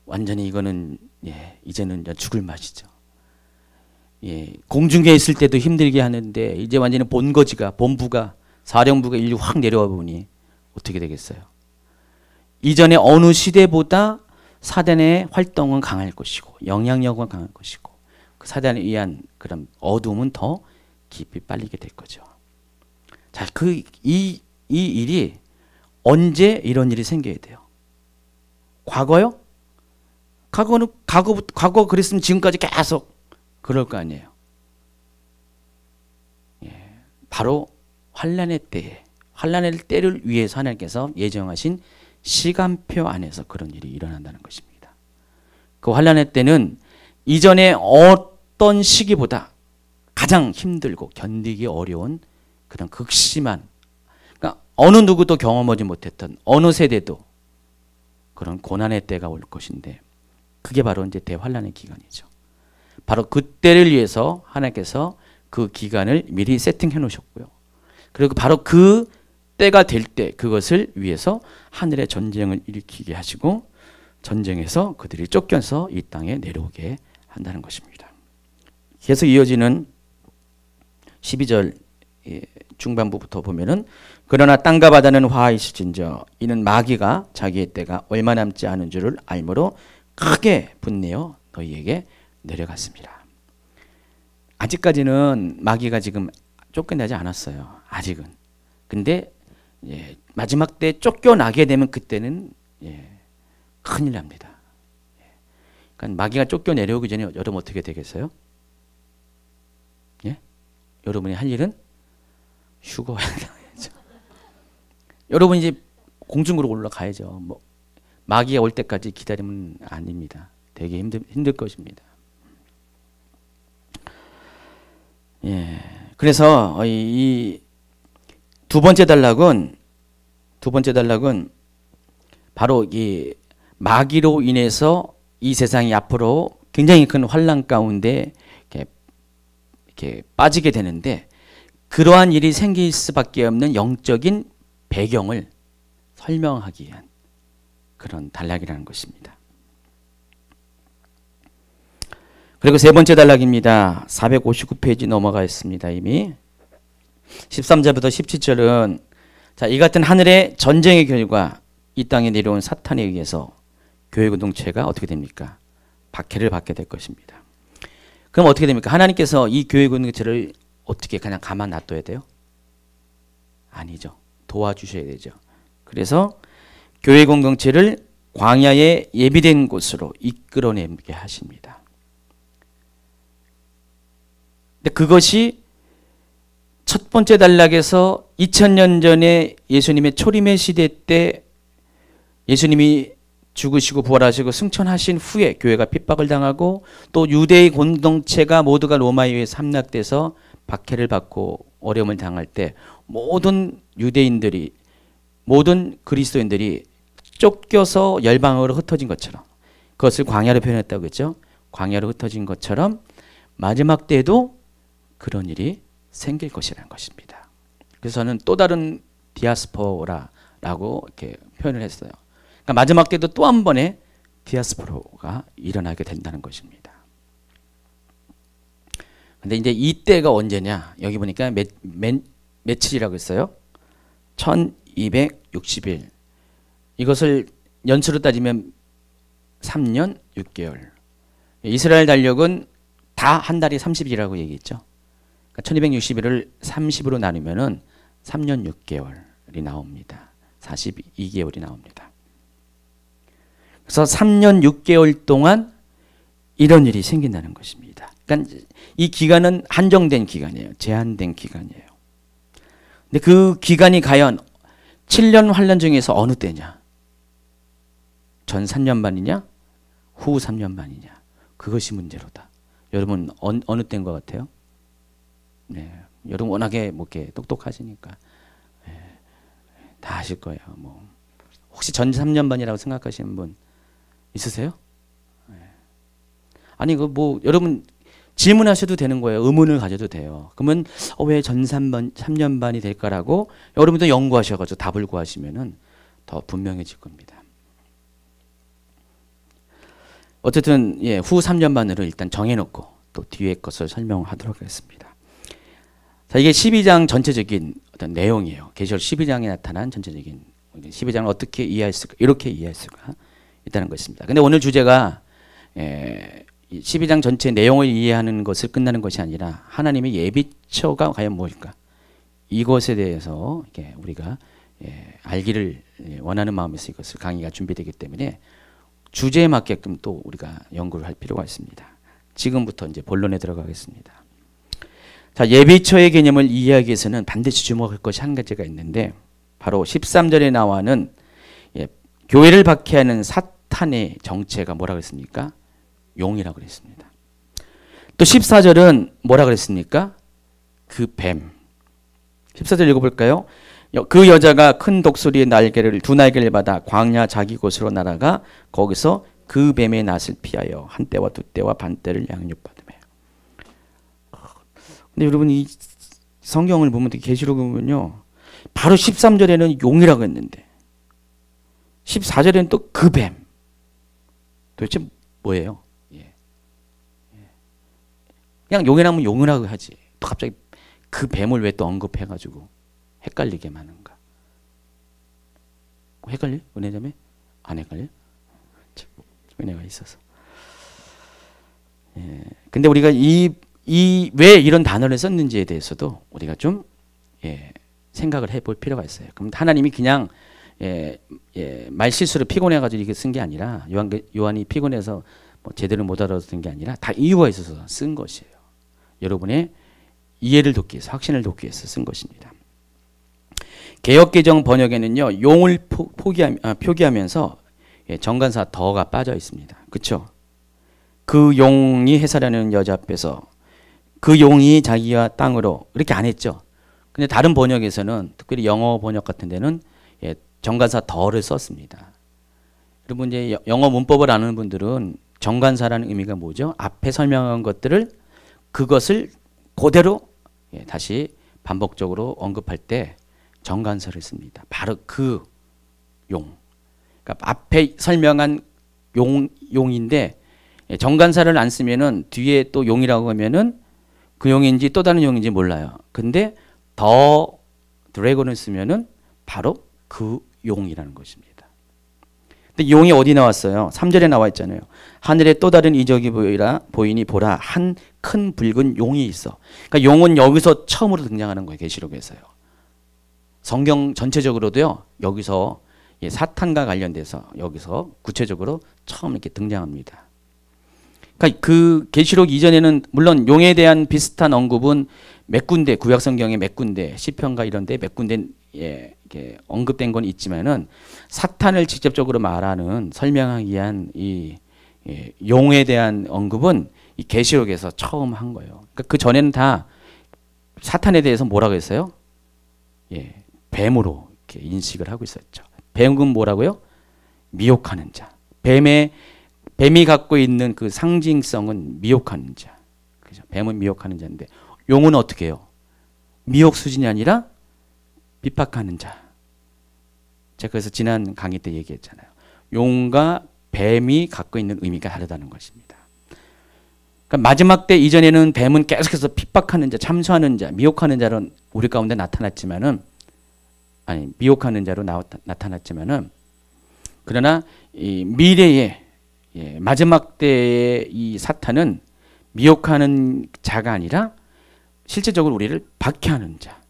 완전히 이거는 이제는 죽을 맛이죠. 공중에 있을 때도 힘들게 하는데 이제 완전히 본부가 사령부가 인류 확 내려와 보니 어떻게 되겠어요? 이전에 어느 시대보다 사단의 활동은 강할 것이고 영향력은 강할 것이고 그 사단에 의한 그런 어둠은 더 깊이 빨리게 될 거죠. 자, 이 일이 언제 이런 일이 생겨야 돼요? 과거요? 과거 그랬으면 지금까지 계속 그럴 거 아니에요. 바로 환란의 때를 위해서 하나님께서 예정하신 시간표 안에서 그런 일이 일어난다는 것입니다. 그 환란의 때는 이전에 어떤 시기보다 가장 힘들고 견디기 어려운 그런 극심한, 그러니까 어느 누구도 경험하지 못했던 어느 세대도 그런 고난의 때가 올 것인데 그게 바로 이제 대환란의 기간이죠. 바로 그때를 위해서 하나님께서 그 기간을 미리 세팅해 놓으셨고요. 그리고 바로 그 때가 될 때 그것을 위해서 하늘의 전쟁을 일으키게 하시고 전쟁에서 그들이 쫓겨서 이 땅에 내려오게 한다는 것입니다. 계속 이어지는 12절 중반부부터 보면은 그러나 땅과 바다는 화하있을진저 이는 마귀가 자기의 때가 얼마 남지 않은 줄을 알므로 크게 분내어 너희에게 내려갔습니다. 아직까지는 마귀가 지금 쫓겨나지 않았어요. 아직은. 근데 마지막 때 쫓겨나게 되면 그때는 큰일 납니다. 그러니까 마귀가 쫓겨내려오기 전에 여러분 어떻게 되겠어요? 여러분이 할 일은 휴거해야죠. 여러분 이제 공중으로 올라가야죠. 뭐 마귀가 올 때까지 기다리면 아닙니다. 되게 힘들 것입니다. 그래서 이 두 번째 단락은 바로 이 마귀로 인해서 이 세상이 앞으로 굉장히 큰 환난 가운데 이렇게 빠지게 되는데 그러한 일이 생길 수밖에 없는 영적인 배경을 설명하기 위한 그런 단락이라는 것입니다. 그리고 세 번째 단락입니다. 459페이지 넘어가 있습니다. 이미 13절부터 17절은 자, 이 같은 하늘의 전쟁의 결과 이 땅에 내려온 사탄에 의해서 교회 공동체가 어떻게 됩니까? 박해를 받게 될 것입니다. 그럼 어떻게 됩니까? 하나님께서 이 교회 공동체를 어떻게 그냥 가만 놔둬야 돼요? 아니죠. 도와주셔야 되죠. 그래서 교회 공동체를 광야에 예비된 곳으로 이끌어내게 하십니다. 근데 그것이 첫 번째 단락에서 2000년 전에 예수님의 초림의 시대 때 예수님이 죽으시고 부활하시고 승천하신 후에 교회가 핍박을 당하고 또 유대의 공동체가 모두가 로마에 의해서 함락돼서 박해를 받고 어려움을 당할 때 모든 유대인들이 모든 그리스도인들이 쫓겨서 열방으로 흩어진 것처럼 그것을 광야로 표현했다고 했죠. 광야로 흩어진 것처럼 마지막 때에도 그런 일이 생길 것이라는 것입니다. 그래서 저는 또 다른 디아스포라라고 이렇게 표현을 했어요. 그러니까 마지막 때도 또 한 번의 디아스포라가 일어나게 된다는 것입니다. 근데 이제 이 때가 언제냐? 여기 보니까 며칠이라고 했어요? 1260일. 이것을 연수로 따지면 3년 6개월. 이스라엘 달력은 다 한 달이 30일이라고 얘기했죠. 그러니까 1260일을 30으로 나누면은 3년 6개월이 나옵니다. 42개월이 나옵니다. 그래서 3년 6개월 동안 이런 일이 생긴다는 것입니다. 그러니까 이 기간은 한정된 기간이에요. 제한된 기간이에요. 근데 그 기간이 과연 7년 환란 중에서 어느 때냐? 전 3년 반이냐? 후 3년 반이냐? 그것이 문제로다. 여러분 어느 때인 것 같아요? 네, 여러분 워낙에 뭐 이렇게 똑똑하시니까 네, 다 아실 거예요. 뭐 혹시 전 3년 반이라고 생각하시는 분 있으세요? 네. 아니 그 뭐 여러분 질문하셔도 되는 거예요. 의문을 가져도 돼요. 그러면 왜 전 3년 반이 될까라고 여러분도 연구하셔가지고 답을 구하시면은 더 분명해질 겁니다. 어쨌든 예, 후 3년 반으로 일단 정해놓고 또 뒤에 것을 설명하도록 하겠습니다. 자, 이게 12장 전체적인 어떤 내용이에요. 계시록 12장에 나타난 전체적인 12장을 어떻게 이해할 수가, 이렇게 이해할 수가 있다는 것입니다. 근데 오늘 주제가 12장 전체 내용을 이해하는 것을 끝나는 것이 아니라 하나님의 예비처가 과연 무엇일까? 이것에 대해서 우리가 알기를 원하는 마음에서 이것을 강의가 준비되기 때문에 주제에 맞게끔 또 우리가 연구를 할 필요가 있습니다. 지금부터 이제 본론에 들어가겠습니다. 자, 예비처의 개념을 이해하기 위해서는 반드시 주목할 것이 한 가지가 있는데 바로 13절에 나와는 교회를 박해하는 사탄의 정체가 뭐라 그랬습니까? 용이라고 그랬습니다. 또 14절은 뭐라 그랬습니까? 그 뱀. 14절 읽어볼까요? 그 여자가 큰 독수리의 날개를 두 날개를 받아 광야 자기 곳으로 날아가 거기서 그 뱀의 낯을 피하여 한 때와 두 때와 반 때를 양육받으며. 근데 여러분 이 성경을 보면 계시록을 보면요, 바로 13절에는 용이라고 했는데 14절에는 또 그 뱀. 도대체 뭐예요? 그냥 용이라면 용이라고 하지. 또 갑자기 그 뱀을 왜 또 언급해가지고 헷갈리게 하는가? 헷갈려? 은혜자매? 안 헷갈려? 은혜가 있어서. 예. 근데 우리가 왜 이런 단어를 썼는지에 대해서도 우리가 좀 생각을 해볼 필요가 있어요. 그럼 하나님이 그냥 말 실수로 피곤해가지고 이렇게 쓴 게 아니라 요한이 피곤해서 뭐 제대로 못 알아듣는 게 아니라 다 이유가 있어서 쓴 것이에요. 여러분의 이해를 돕기 위해서, 확신을 돕기 위해서 쓴 것입니다. 개역개정 번역에는요, 용을 표기하면서 정관사 더가 빠져 있습니다. 그렇죠? 그 용이 해사라는 여자 앞에서 그 용이 자기와 땅으로 이렇게 안 했죠. 근데 다른 번역에서는 특별히 영어 번역 같은 데는 정관사 더를 썼습니다. 여러분 이제 영어 문법을 아는 분들은 정관사라는 의미가 뭐죠? 앞에 설명한 것들을 그것을 그대로 다시 반복적으로 언급할 때 정관사를 씁니다. 바로 그 용. 그러니까 앞에 설명한 용인데 정관사를 안 쓰면은 뒤에 또 용이라고 하면은 그 용인지 또 다른 용인지 몰라요. 근데 더 드래곤을 쓰면은 바로 그 용이라는 것입니다. 근데 용이 어디 나왔어요? 3절에 나와 있잖아요. 하늘에 또 다른 이적이 보이니 보라 한 큰 붉은 용이 있어. 그러니까 용은 여기서 처음으로 등장하는 거예요. 계시록에서요. 성경 전체적으로도요. 여기서 사탄과 관련돼서 여기서 구체적으로 처음 이렇게 등장합니다. 그러니까 그 계시록 이전에는 물론 용에 대한 비슷한 언급은 몇 군데 구약 성경에 몇 군데 시편과 이런데 몇 군데 이렇게 언급된 건 있지만은 사탄을 직접적으로 말하는 설명하기 위한 이 용에 대한 언급은 이 계시록에서 처음 한 거예요. 그러니까 그 전에는 다 사탄에 대해서 뭐라고 했어요? 뱀으로 이렇게 인식을 하고 있었죠. 뱀은 뭐라고요? 미혹하는 자. 뱀이 갖고 있는 그 상징성은 미혹하는 자. 그죠? 뱀은 미혹하는 자인데 용은 어떻게 해요? 미혹 수준이 아니라 핍박하는 자. 제가 그래서 지난 강의 때 얘기했잖아요. 용과 뱀이 갖고 있는 의미가 다르다는 것입니다. 그러니까 마지막 때 이전에는 뱀은 계속해서 핍박하는 자, 참수하는 자, 미혹하는 자로 우리 가운데 나타났지만은 미혹하는 자로 나타났지만은 그러나 이 미래의 마지막 때의 이 사탄은 미혹하는 자가 아니라 실제적으로 우리를 박해하는 자,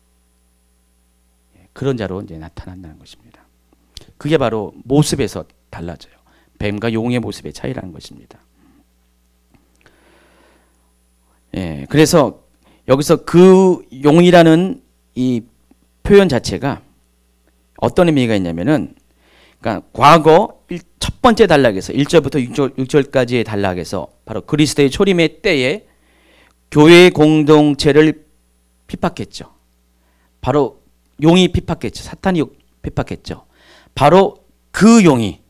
그런 자로 이제 나타난다는 것입니다. 그게 바로 모습에서 달라져요. 뱀과 용의 모습의 차이라는 것입니다. 그래서 여기서 그 용이라는 이 표현 자체가 어떤 의미가 있냐면은, 그러니까 과거 첫 번째 단락에서 1절부터 6절까지의 단락에서 바로 그리스도의 초림의 때에 교회 공동체를 핍박했죠. 바로 용이 핍박했죠. 사탄이 핍박했죠. 바로 그 용이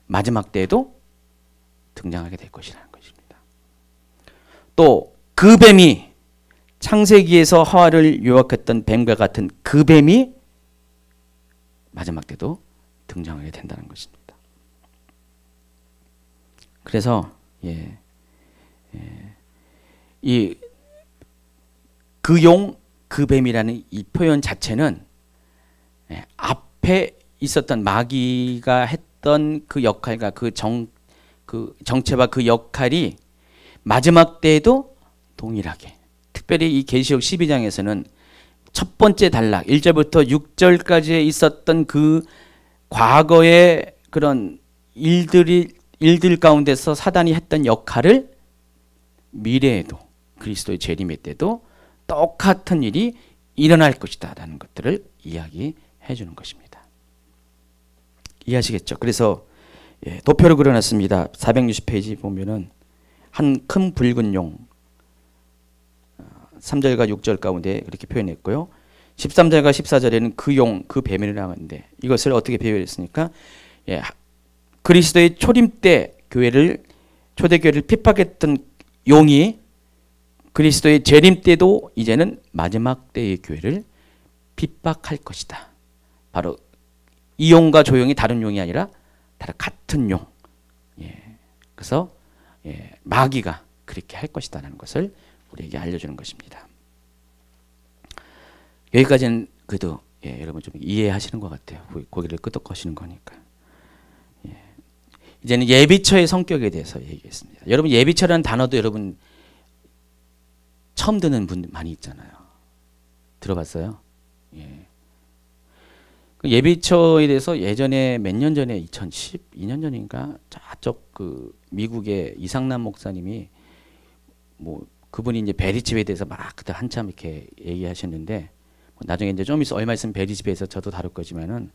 마지막 때에도 등장하게 될 것이라는 것입니다. 또 그 뱀이 창세기에서 하와를 유혹했던 뱀과 같은 그 뱀이 마지막 때도 등장하게 된다는 것입니다. 그래서 이 그 용, 그 뱀이라는 이 표현 자체는 앞에 있었던 마귀가 했던 그 역할과 그 정체와 그 역할이 마지막 때에도 동일하게, 특별히 이 계시록 12장에서는 첫 번째 단락 1절부터 6절까지에 있었던 그 과거의 그런 일들 가운데서 사단이 했던 역할을 미래에도 그리스도의 재림의 때도 똑같은 일이 일어날 것이다 라는 것들을 이야기해 주는 것입니다. 이해하시겠죠? 그래서 도표를 그려놨습니다. 460페이지 보면은 한 큰 붉은 용, 3절과 6절 가운데 그렇게 표현했고요. 13절과 14절에는 그 용, 그 뱀을 하는데 이것을 어떻게 배열했습니까? 그리스도의 초림 때 초대교회를 핍박했던 용이 그리스도의 재림 때도 이제는 마지막 때의 교회를 핍박할 것이다. 바로 이 용과 저 용이 다른 용이 아니라 다른 같은 용. 그래서 마귀가 그렇게 할 것이다라는 것을 우리에게 알려주는 것입니다. 여기까지는 그래도 여러분 좀 이해하시는 것 같아요. 고개를 끄덕거리시는 거니까. 이제는 예비처의 성격에 대해서 얘기했습니다. 여러분 예비처라는 단어도 여러분 처음 듣는 분들 많이 있잖아요. 들어봤어요? 그 예비처에 대해서 예전에 몇 년 전에 2012년 전인가 저쪽 그 미국의 이상남 목사님이 뭐 그분이 이제 베리집에 대해서 막 그때 한참 이렇게 얘기하셨는데 나중에 이제 좀 있어 얼마 있으면 베리집에서 저도 다룰 거지만은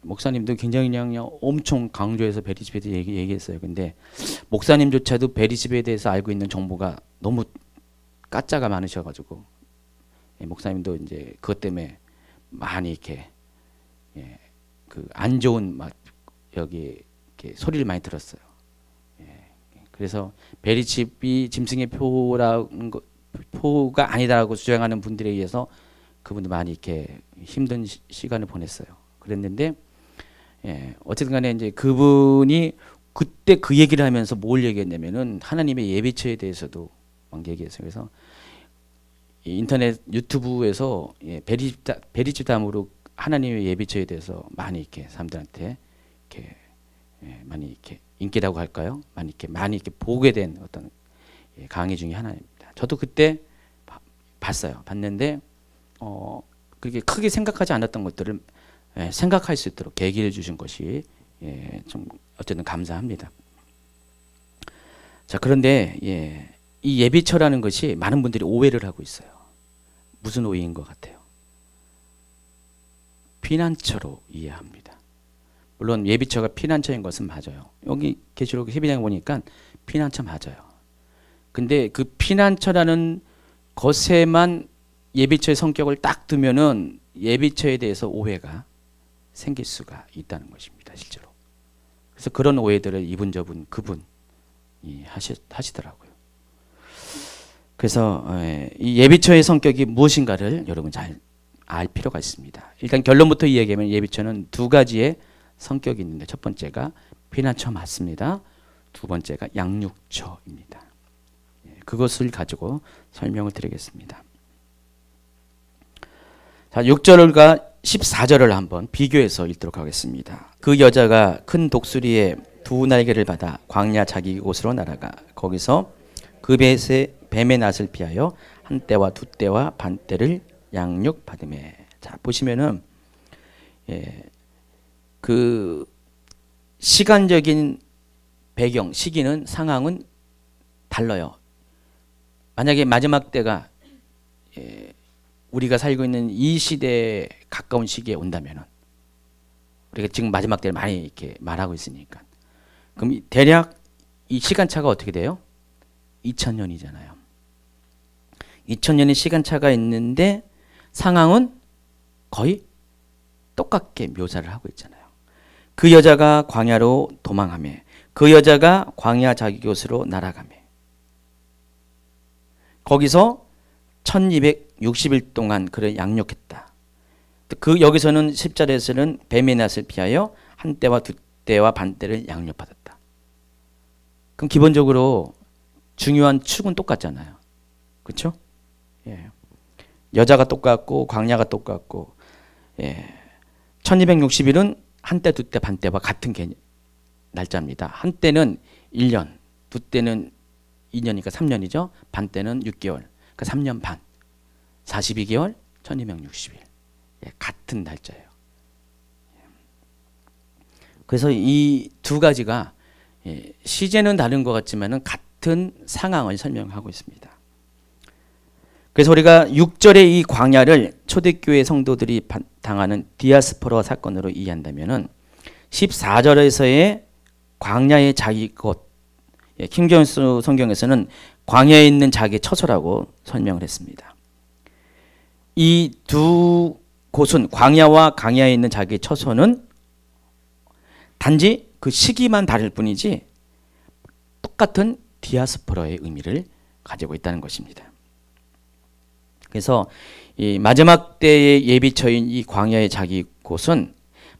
목사님도 굉장히 그냥 엄청 강조해서 베리집에 대해서 얘기했어요. 근데 목사님조차도 베리집에 대해서 알고 있는 정보가 너무 가짜가 많으셔가지고 목사님도 이제 그것 때문에 많이 이렇게 그 안 좋은 막 여기 이렇게 소리를 많이 들었어요. 그래서 베리집이 짐승의 표가 아니다라고 주장하는 분들에 의해서 그분도 많이 이렇게 힘든 시간을 보냈어요. 그랬는데 어쨌든 간에 이제 그분이 그때 그 얘기를 하면서 뭘 얘기했냐면은 하나님의 예비처에 대해서도 막 얘기했어요. 그래서 인터넷 유튜브에서 베리집 담으로 하나님의 예비처에 대해서 많이 이렇게 사람들한테 이렇게 많이 이렇게 인기라고 할까요? 많이 이렇게 보게 된 어떤 강의 중에 하나입니다. 저도 그때 봤는데 그렇게 크게 생각하지 않았던 것들을 생각할 수 있도록 계기를 주신 것이 좀 어쨌든 감사합니다. 자, 그런데 이 예비처라는 것이 많은 분들이 오해를 하고 있어요. 무슨 오해인 것 같아요? 피난처로 이해합니다. 물론 예비처가 피난처인 것은 맞아요. 여기 계시록 12장에 보니까 피난처 맞아요. 근데 그 피난처라는 것에만 예비처의 성격을 딱 두면은 예비처에 대해서 오해가 생길 수가 있다는 것입니다. 실제로. 그래서 그런 오해들을 이분 그분이 하시더라고요. 그래서 이 예비처의 성격이 무엇인가를 여러분 잘 알 필요가 있습니다. 일단 결론부터 이야기하면 예비처는 두 가지의 성격이 있는데 첫 번째가 피난처 맞습니다. 두 번째가 양육처입니다. 그것을 가지고 설명을 드리겠습니다. 자, 6절과 14절을 한번 비교해서 읽도록 하겠습니다. 그 여자가 큰 독수리의 두 날개를 받아 광야 자기 곳으로 날아가 거기서 그 뱀의 낯을 피하여 한 때와 두 때와 반 때를 양육받으매. 자 보시면은 그 시간적인 배경 시기는 상황은 달라요. 만약에 마지막 때가 우리가 살고 있는 이 시대에 가까운 시기에 온다면은 우리가 지금 마지막 때를 많이 이렇게 말하고 있으니까 그럼 대략 이 시간차가 어떻게 돼요? 2000년이잖아요. 2000년의 시간차가 있는데 상황은 거의 똑같게 묘사를 하고 있잖아요. 그 여자가 광야로 도망하며 그 여자가 광야 자기 곳으로 날아가며 거기서 1260일 동안 그를 양육했다. 그 여기서는 10절에서는 뱀의 낯을 피하여 한 때와 두 때와 반 때를 양육받았다. 그럼 기본적으로 중요한 축은 똑같잖아요. 그렇죠? 예. 여자가 똑같고 광야가 똑같고 1260일은 한 때, 두 때, 반 때와 같은 날짜입니다. 한 때는 1년, 두 때는 2년이니까 3년이죠. 반 때는 6개월, 그러니까 3년 반. 42개월, 1260일. 같은 날짜예요. 그래서 이 두 가지가 시제는 다른 것 같지만 같은 상황을 설명하고 있습니다. 그래서 우리가 6절의 이 광야를 초대교회 성도들이 당하는 디아스포라 사건으로 이해한다면 14절에서의 광야의 자기 곳, 킹제임스 성경에서는 광야에 있는 자기 처소라고 설명을 했습니다. 이 두 곳은 광야와 강야에 있는 자기 처소는 단지 그 시기만 다를 뿐이지 똑같은 디아스포라의 의미를 가지고 있다는 것입니다. 그래서 이 마지막 때의 예비처인 이 광야의 자기 곳은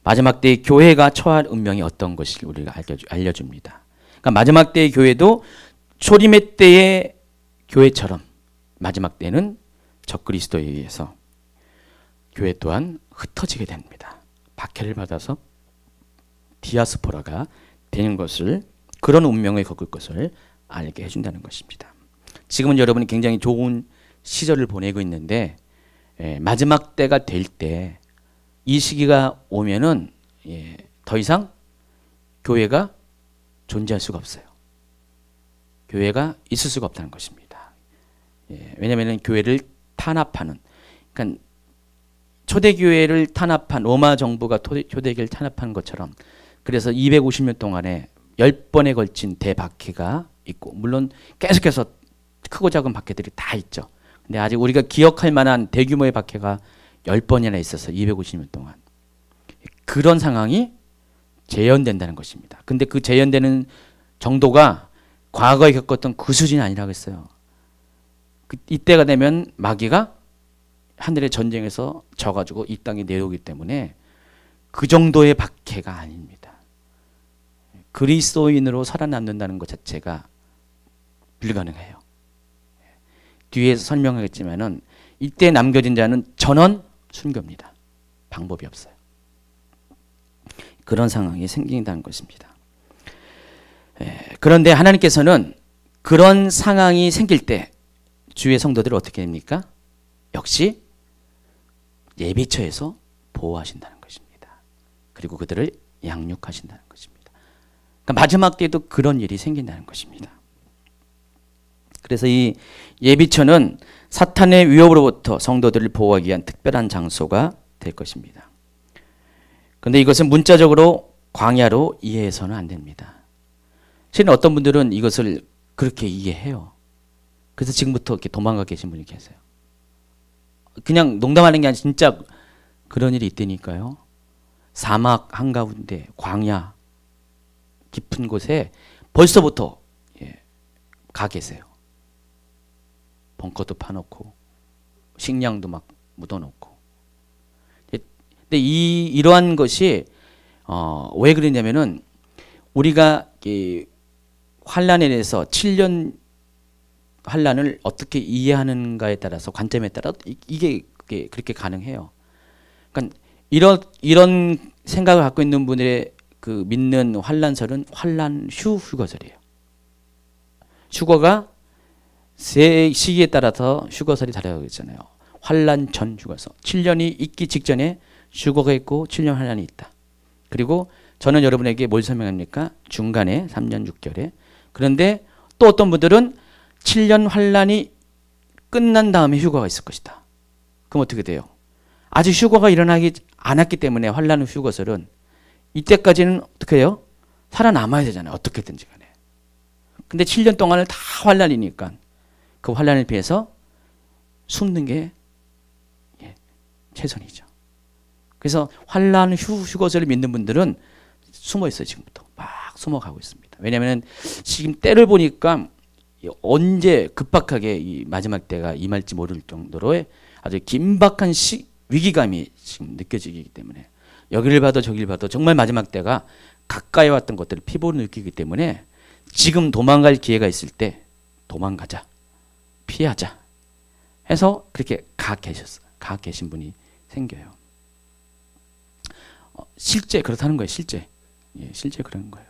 마지막 때의 교회가 처할 운명이 어떤 것을 우리가 알려줍니다. 그러니까 마지막 때의 교회도 초림의 때의 교회처럼 마지막 때는 적그리스도에 의해서 교회 또한 흩어지게 됩니다. 박해를 받아서 디아스포라가 되는 것을 그런 운명을 겪을 것을 알게 해준다는 것입니다. 지금은 여러분이 굉장히 좋은 시절을 보내고 있는데 마지막 때가 될 때 이 시기가 오면은 더 이상 교회가 존재할 수가 없어요. 교회가 있을 수가 없다는 것입니다. 왜냐하면 교회를 탄압하는, 그러니까 초대교회를 탄압한 로마 정부가 초대교회를 탄압한 것처럼 그래서 250년 동안에 10번에 걸친 대박해가 있고 물론 계속해서 크고 작은 박해들이 다 있죠. 근데 아직 우리가 기억할 만한 대규모의 박해가 10번이나 있어서 250년 동안 그런 상황이 재현된다는 것입니다. 근데 그 재현되는 정도가 과거에 겪었던 그 수준이 아니라고 했어요. 이때가 되면 마귀가 하늘의 전쟁에서 져가지고 이 땅에 내려오기 때문에 그 정도의 박해가 아닙니다. 그리스도인으로 살아남는다는 것 자체가 불가능해요. 뒤에서 설명하겠지만은 이때 남겨진 자는 전원 순교입니다. 방법이 없어요. 그런 상황이 생긴다는 것입니다. 그런데 하나님께서는 그런 상황이 생길 때 주의 성도들을 어떻게 됩니까? 역시 예비처에서 보호하신다는 것입니다. 그리고 그들을 양육하신다는 것입니다. 그러니까 마지막 때에도 그런 일이 생긴다는 것입니다. 그래서 이 예비처는 사탄의 위협으로부터 성도들을 보호하기 위한 특별한 장소가 될 것입니다. 그런데 이것은 문자적으로 광야로 이해해서는 안 됩니다. 실은 어떤 분들은 이것을 그렇게 이해해요. 그래서 지금부터 이렇게 도망가 계신 분이 계세요. 그냥 농담하는 게 아니라 진짜 그런 일이 있다니까요. 사막 한가운데 광야 깊은 곳에 벌써부터 가 계세요. 벙커도 파놓고 식량도 막 묻어놓고. 근데 이러한 것이 왜 그러냐면은 우리가 환란에 대해서 7년 환란을 어떻게 이해하는가에 따라서 관점에 따라 이게 그렇게 가능해요. 그러니까 이런 생각을 갖고 있는 분들의 그 믿는 환란설은 환란 후 휴거설이에요. 휴거가 세 시기에 따라서 휴거설이 다르다고 했잖아요. 환란 전 휴거설. 7년이 있기 직전에 휴거가 있고 7년 환란이 있다. 그리고 저는 여러분에게 뭘 설명합니까? 중간에 3년 6개월에. 그런데 또 어떤 분들은 7년 환란이 끝난 다음에 휴거가 있을 것이다. 그럼 어떻게 돼요? 아직 휴거가 일어나지 않았기 때문에 환란 후 휴거설은 이때까지는 어떻게 해요? 살아남아야 되잖아요. 어떻게든지 간에. 근데 7년 동안을 다 환란이니까 그 환란을 피해서 숨는 게 최선이죠. 그래서 환란 후 휴거설을 믿는 분들은 숨어 있어요. 지금부터 막 숨어가고 있습니다. 왜냐하면 지금 때를 보니까 언제 급박하게 이 마지막 때가 임할지 모를 정도로의 아주 긴박한 위기감이 지금 느껴지기 때문에 여기를 봐도 저기를 봐도 정말 마지막 때가 가까이 왔던 것들을 피부로 느끼기 때문에 지금 도망갈 기회가 있을 때 도망가자, 피하자 해서 그렇게 가 계신 분이 생겨요. 실제 그렇다는 거예요. 실제. 예, 실제 그런 거예요.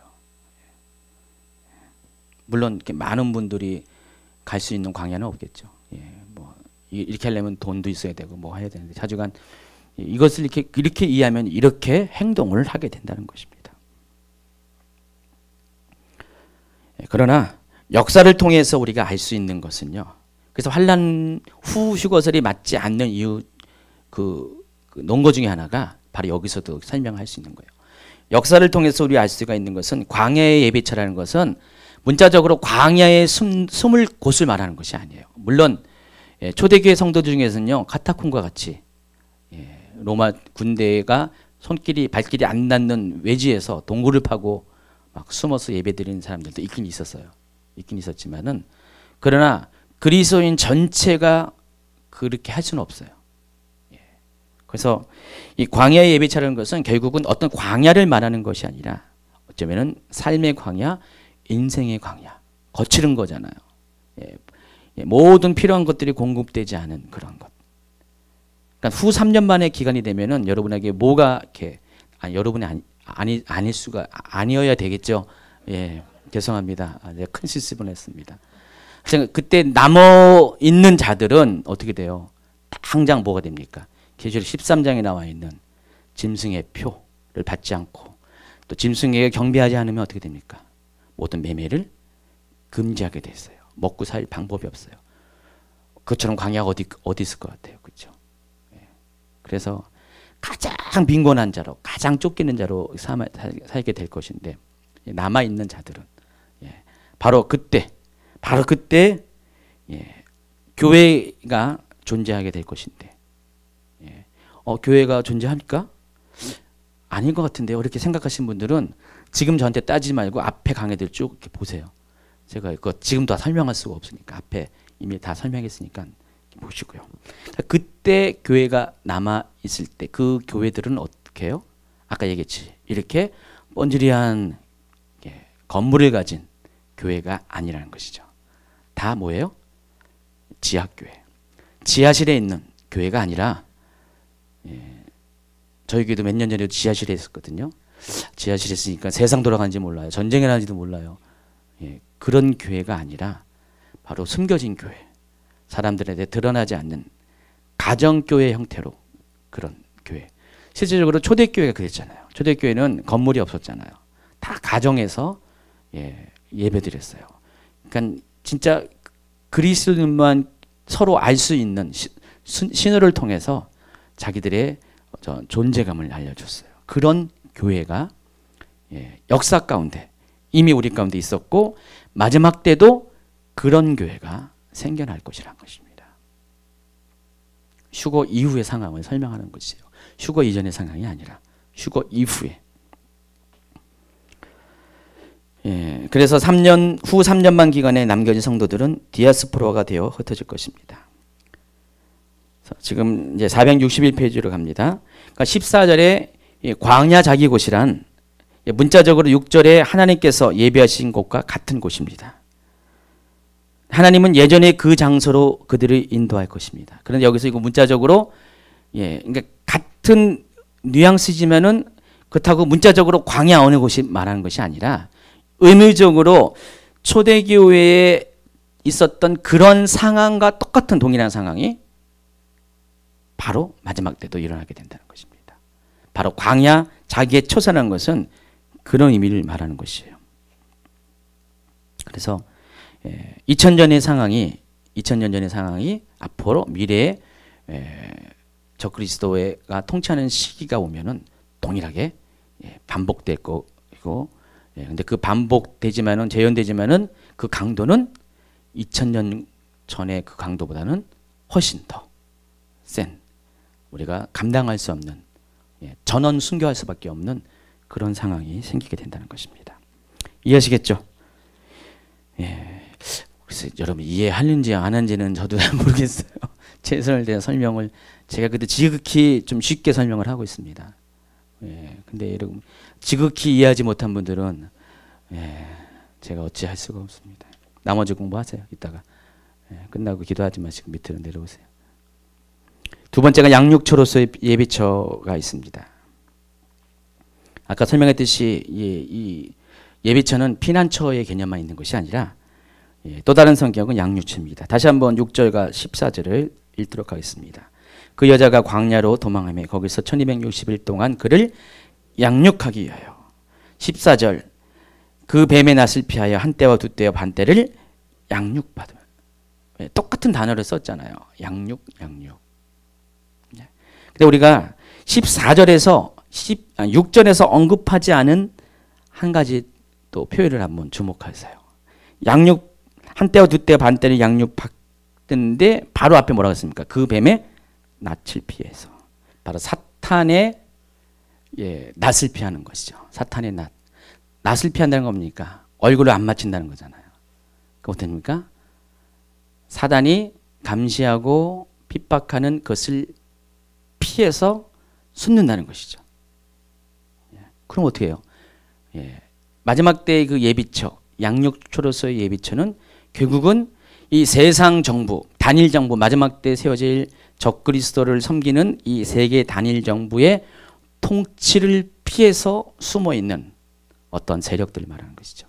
물론 이렇게 많은 분들이 갈 수 있는 광야는 없겠죠. 예, 뭐 이렇게 하려면 돈도 있어야 되고 뭐 해야 되는데 자주간 이것을 이렇게 이해하면 이렇게 행동을 하게 된다는 것입니다. 예, 그러나 역사를 통해서 우리가 알 수 있는 것은요. 그래서 환란 후 휴거설이 맞지 않는 이유 그 논거 중에 하나가 바로 여기서도 설명할 수 있는 거예요. 역사를 통해서 우리가 알 수가 있는 것은 광야의 예배처라는 것은 문자적으로 광야에 숨을 곳을 말하는 것이 아니에요. 물론 초대교회 성도들 중에서는요. 카타콤과 같이 로마 군대가 발길이 안 닿는 외지에서 동굴을 파고 막 숨어서 예배드리는 사람들도 있긴 있었어요. 있긴 있었지만은 그러나 그리스도인 전체가 그렇게 할 수는 없어요. 그래서 이 광야의 예배차라는 것은 결국은 어떤 광야를 말하는 것이 아니라 어쩌면은 삶의 광야, 인생의 광야, 거칠은 거잖아요. 모든 필요한 것들이 공급되지 않은 그런 것. 그러니까 후 3년 만의 기간이 되면은 여러분에게 뭐가 이렇게 여러분이 아닐 수가 아니어야 되겠죠. 예, 죄송합니다. 내가 큰 실수를 했습니다. 그때 남아 있는 자들은 어떻게 돼요? 당장 뭐가 됩니까? 계시록 13장에 나와 있는 짐승의 표를 받지 않고 또 짐승에게 경배하지 않으면 어떻게 됩니까? 모든 매매를 금지하게 돼 있어요. 먹고 살 방법이 없어요. 그것처럼 광야가 어디 있을 것 같아요. 그렇죠? 그래서 가장 빈곤한 자로 가장 쫓기는 자로 살게 될 것인데 남아있는 자들은 바로 그때 교회가 존재하게 될 것인데 교회가 존재합니까? 아닌 것 같은데요. 이렇게 생각하시는 분들은 지금 저한테 따지지 말고 앞에 강의들 쭉 이렇게 보세요. 제가 이거 지금 다 설명할 수가 없으니까 앞에 이미 다 설명했으니까 보시고요. 그때 교회가 남아 있을 때 그 교회들은 어떻게 해요? 아까 얘기했지. 이렇게 번지리한 건물을 가진 교회가 아니라는 것이죠. 다 뭐예요? 지하교회. 지하실에 있는 교회가 아니라 저희 교회도 몇 년 전에 지하실에 있었거든요. 지하실에 있으니까 세상 돌아가는지 몰라요. 전쟁이 나는지도 몰라요. 그런 교회가 아니라 바로 숨겨진 교회. 사람들한테 드러나지 않는 가정교회 형태로 그런 교회. 실질적으로 초대교회가 그랬잖아요. 초대교회는 건물이 없었잖아요. 다 가정에서 예배드렸어요. 그러니까 진짜 그리스도인만 서로 알 수 있는 신호를 통해서 자기들의 존재감을 알려줬어요. 그런 교회가 역사 가운데 이미 우리 가운데 있었고 마지막 때도 그런 교회가 생겨날 것이라는 것입니다. 휴거 이후의 상황을 설명하는 것이에요. 휴거 이전의 상황이 아니라 휴거 이후에. 그래서 후 3년만 기간에 남겨진 성도들은 디아스포라가 되어 흩어질 것입니다. 지금 이제 461페이지로 갑니다. 그러니까 14절에 광야 자기 곳이란 문자적으로 6절에 하나님께서 예비하신 곳과 같은 곳입니다. 하나님은 예전에 그 장소로 그들을 인도할 것입니다. 그런데 여기서 이거 문자적으로 그러니까 같은 뉘앙스지만은 그렇다고 문자적으로 광야 어느 곳이 말하는 것이 아니라 의미적으로 초대교회에 있었던 그런 상황과 똑같은 동일한 상황이 바로 마지막 때도 일어나게 된다는 것입니다. 바로 광야 자기의 초선한 것은 그런 의미를 말하는 것이에요. 그래서 2000년 전의 상황이 앞으로 미래에 적그리스도가 통치하는 시기가 오면은 동일하게 반복될 거고, 근데 그 반복되지만은 재현되지만은 그 강도는 2000년 전의 그 강도보다는 훨씬 더 센, 우리가 감당할 수 없는, 전원 순교할 수밖에 없는 그런 상황이 생기게 된다는 것입니다. 이해하시겠죠? 그래서 여러분 이해하는지 안 하는지는 저도 잘 모르겠어요. 최선을 다해 설명을 제가 그때 지극히 좀 쉽게 설명을 하고 있습니다. 근데 여러분 지극히 이해하지 못한 분들은 제가 어찌할 수가 없습니다. 나머지 공부하세요. 이따가 끝나고 기도하지 마시고 밑으로 내려오세요. 두 번째가 양육처로서의 예비처가 있습니다. 아까 설명했듯이 이 예비처는 피난처의 개념만 있는 것이 아니라 또 다른 성격은 양육처입니다. 다시 한번 6절과 14절을 읽도록 하겠습니다. 그 여자가 광야로 도망하며 거기서 1260일 동안 그를 양육하기 위하여. 14절 그 뱀의 낯을 피하여 한때와 두때와 반때를 양육받으며. 똑같은 단어를 썼잖아요. 양육. 근데 우리가 14절에서 6절에서 언급하지 않은 한 가지 또 표현을 한번 주목하세요. 양육, 한때와 두때와 반때를 양육받는데 바로 앞에 뭐라고 했습니까? 그 뱀의 낯을 피해서. 바로 사탄의 낯을 피하는 것이죠. 사탄의 낯. 낯을 피한다는 건 뭡니까? 얼굴을 안 맞춘다는 거잖아요. 그거 어떻습니까? 사단이 감시하고 핍박하는 것을 피해서 숨는다는 것이죠. 그럼 어떻게 해요? 마지막 때의 그 예비처, 양육처로서의 예비처는 결국은 이 세상 정부, 단일 정부, 마지막 때 세워질 적그리스도를 섬기는 이 세계 단일 정부의 통치를 피해서 숨어 있는 어떤 세력들을 말하는 것이죠.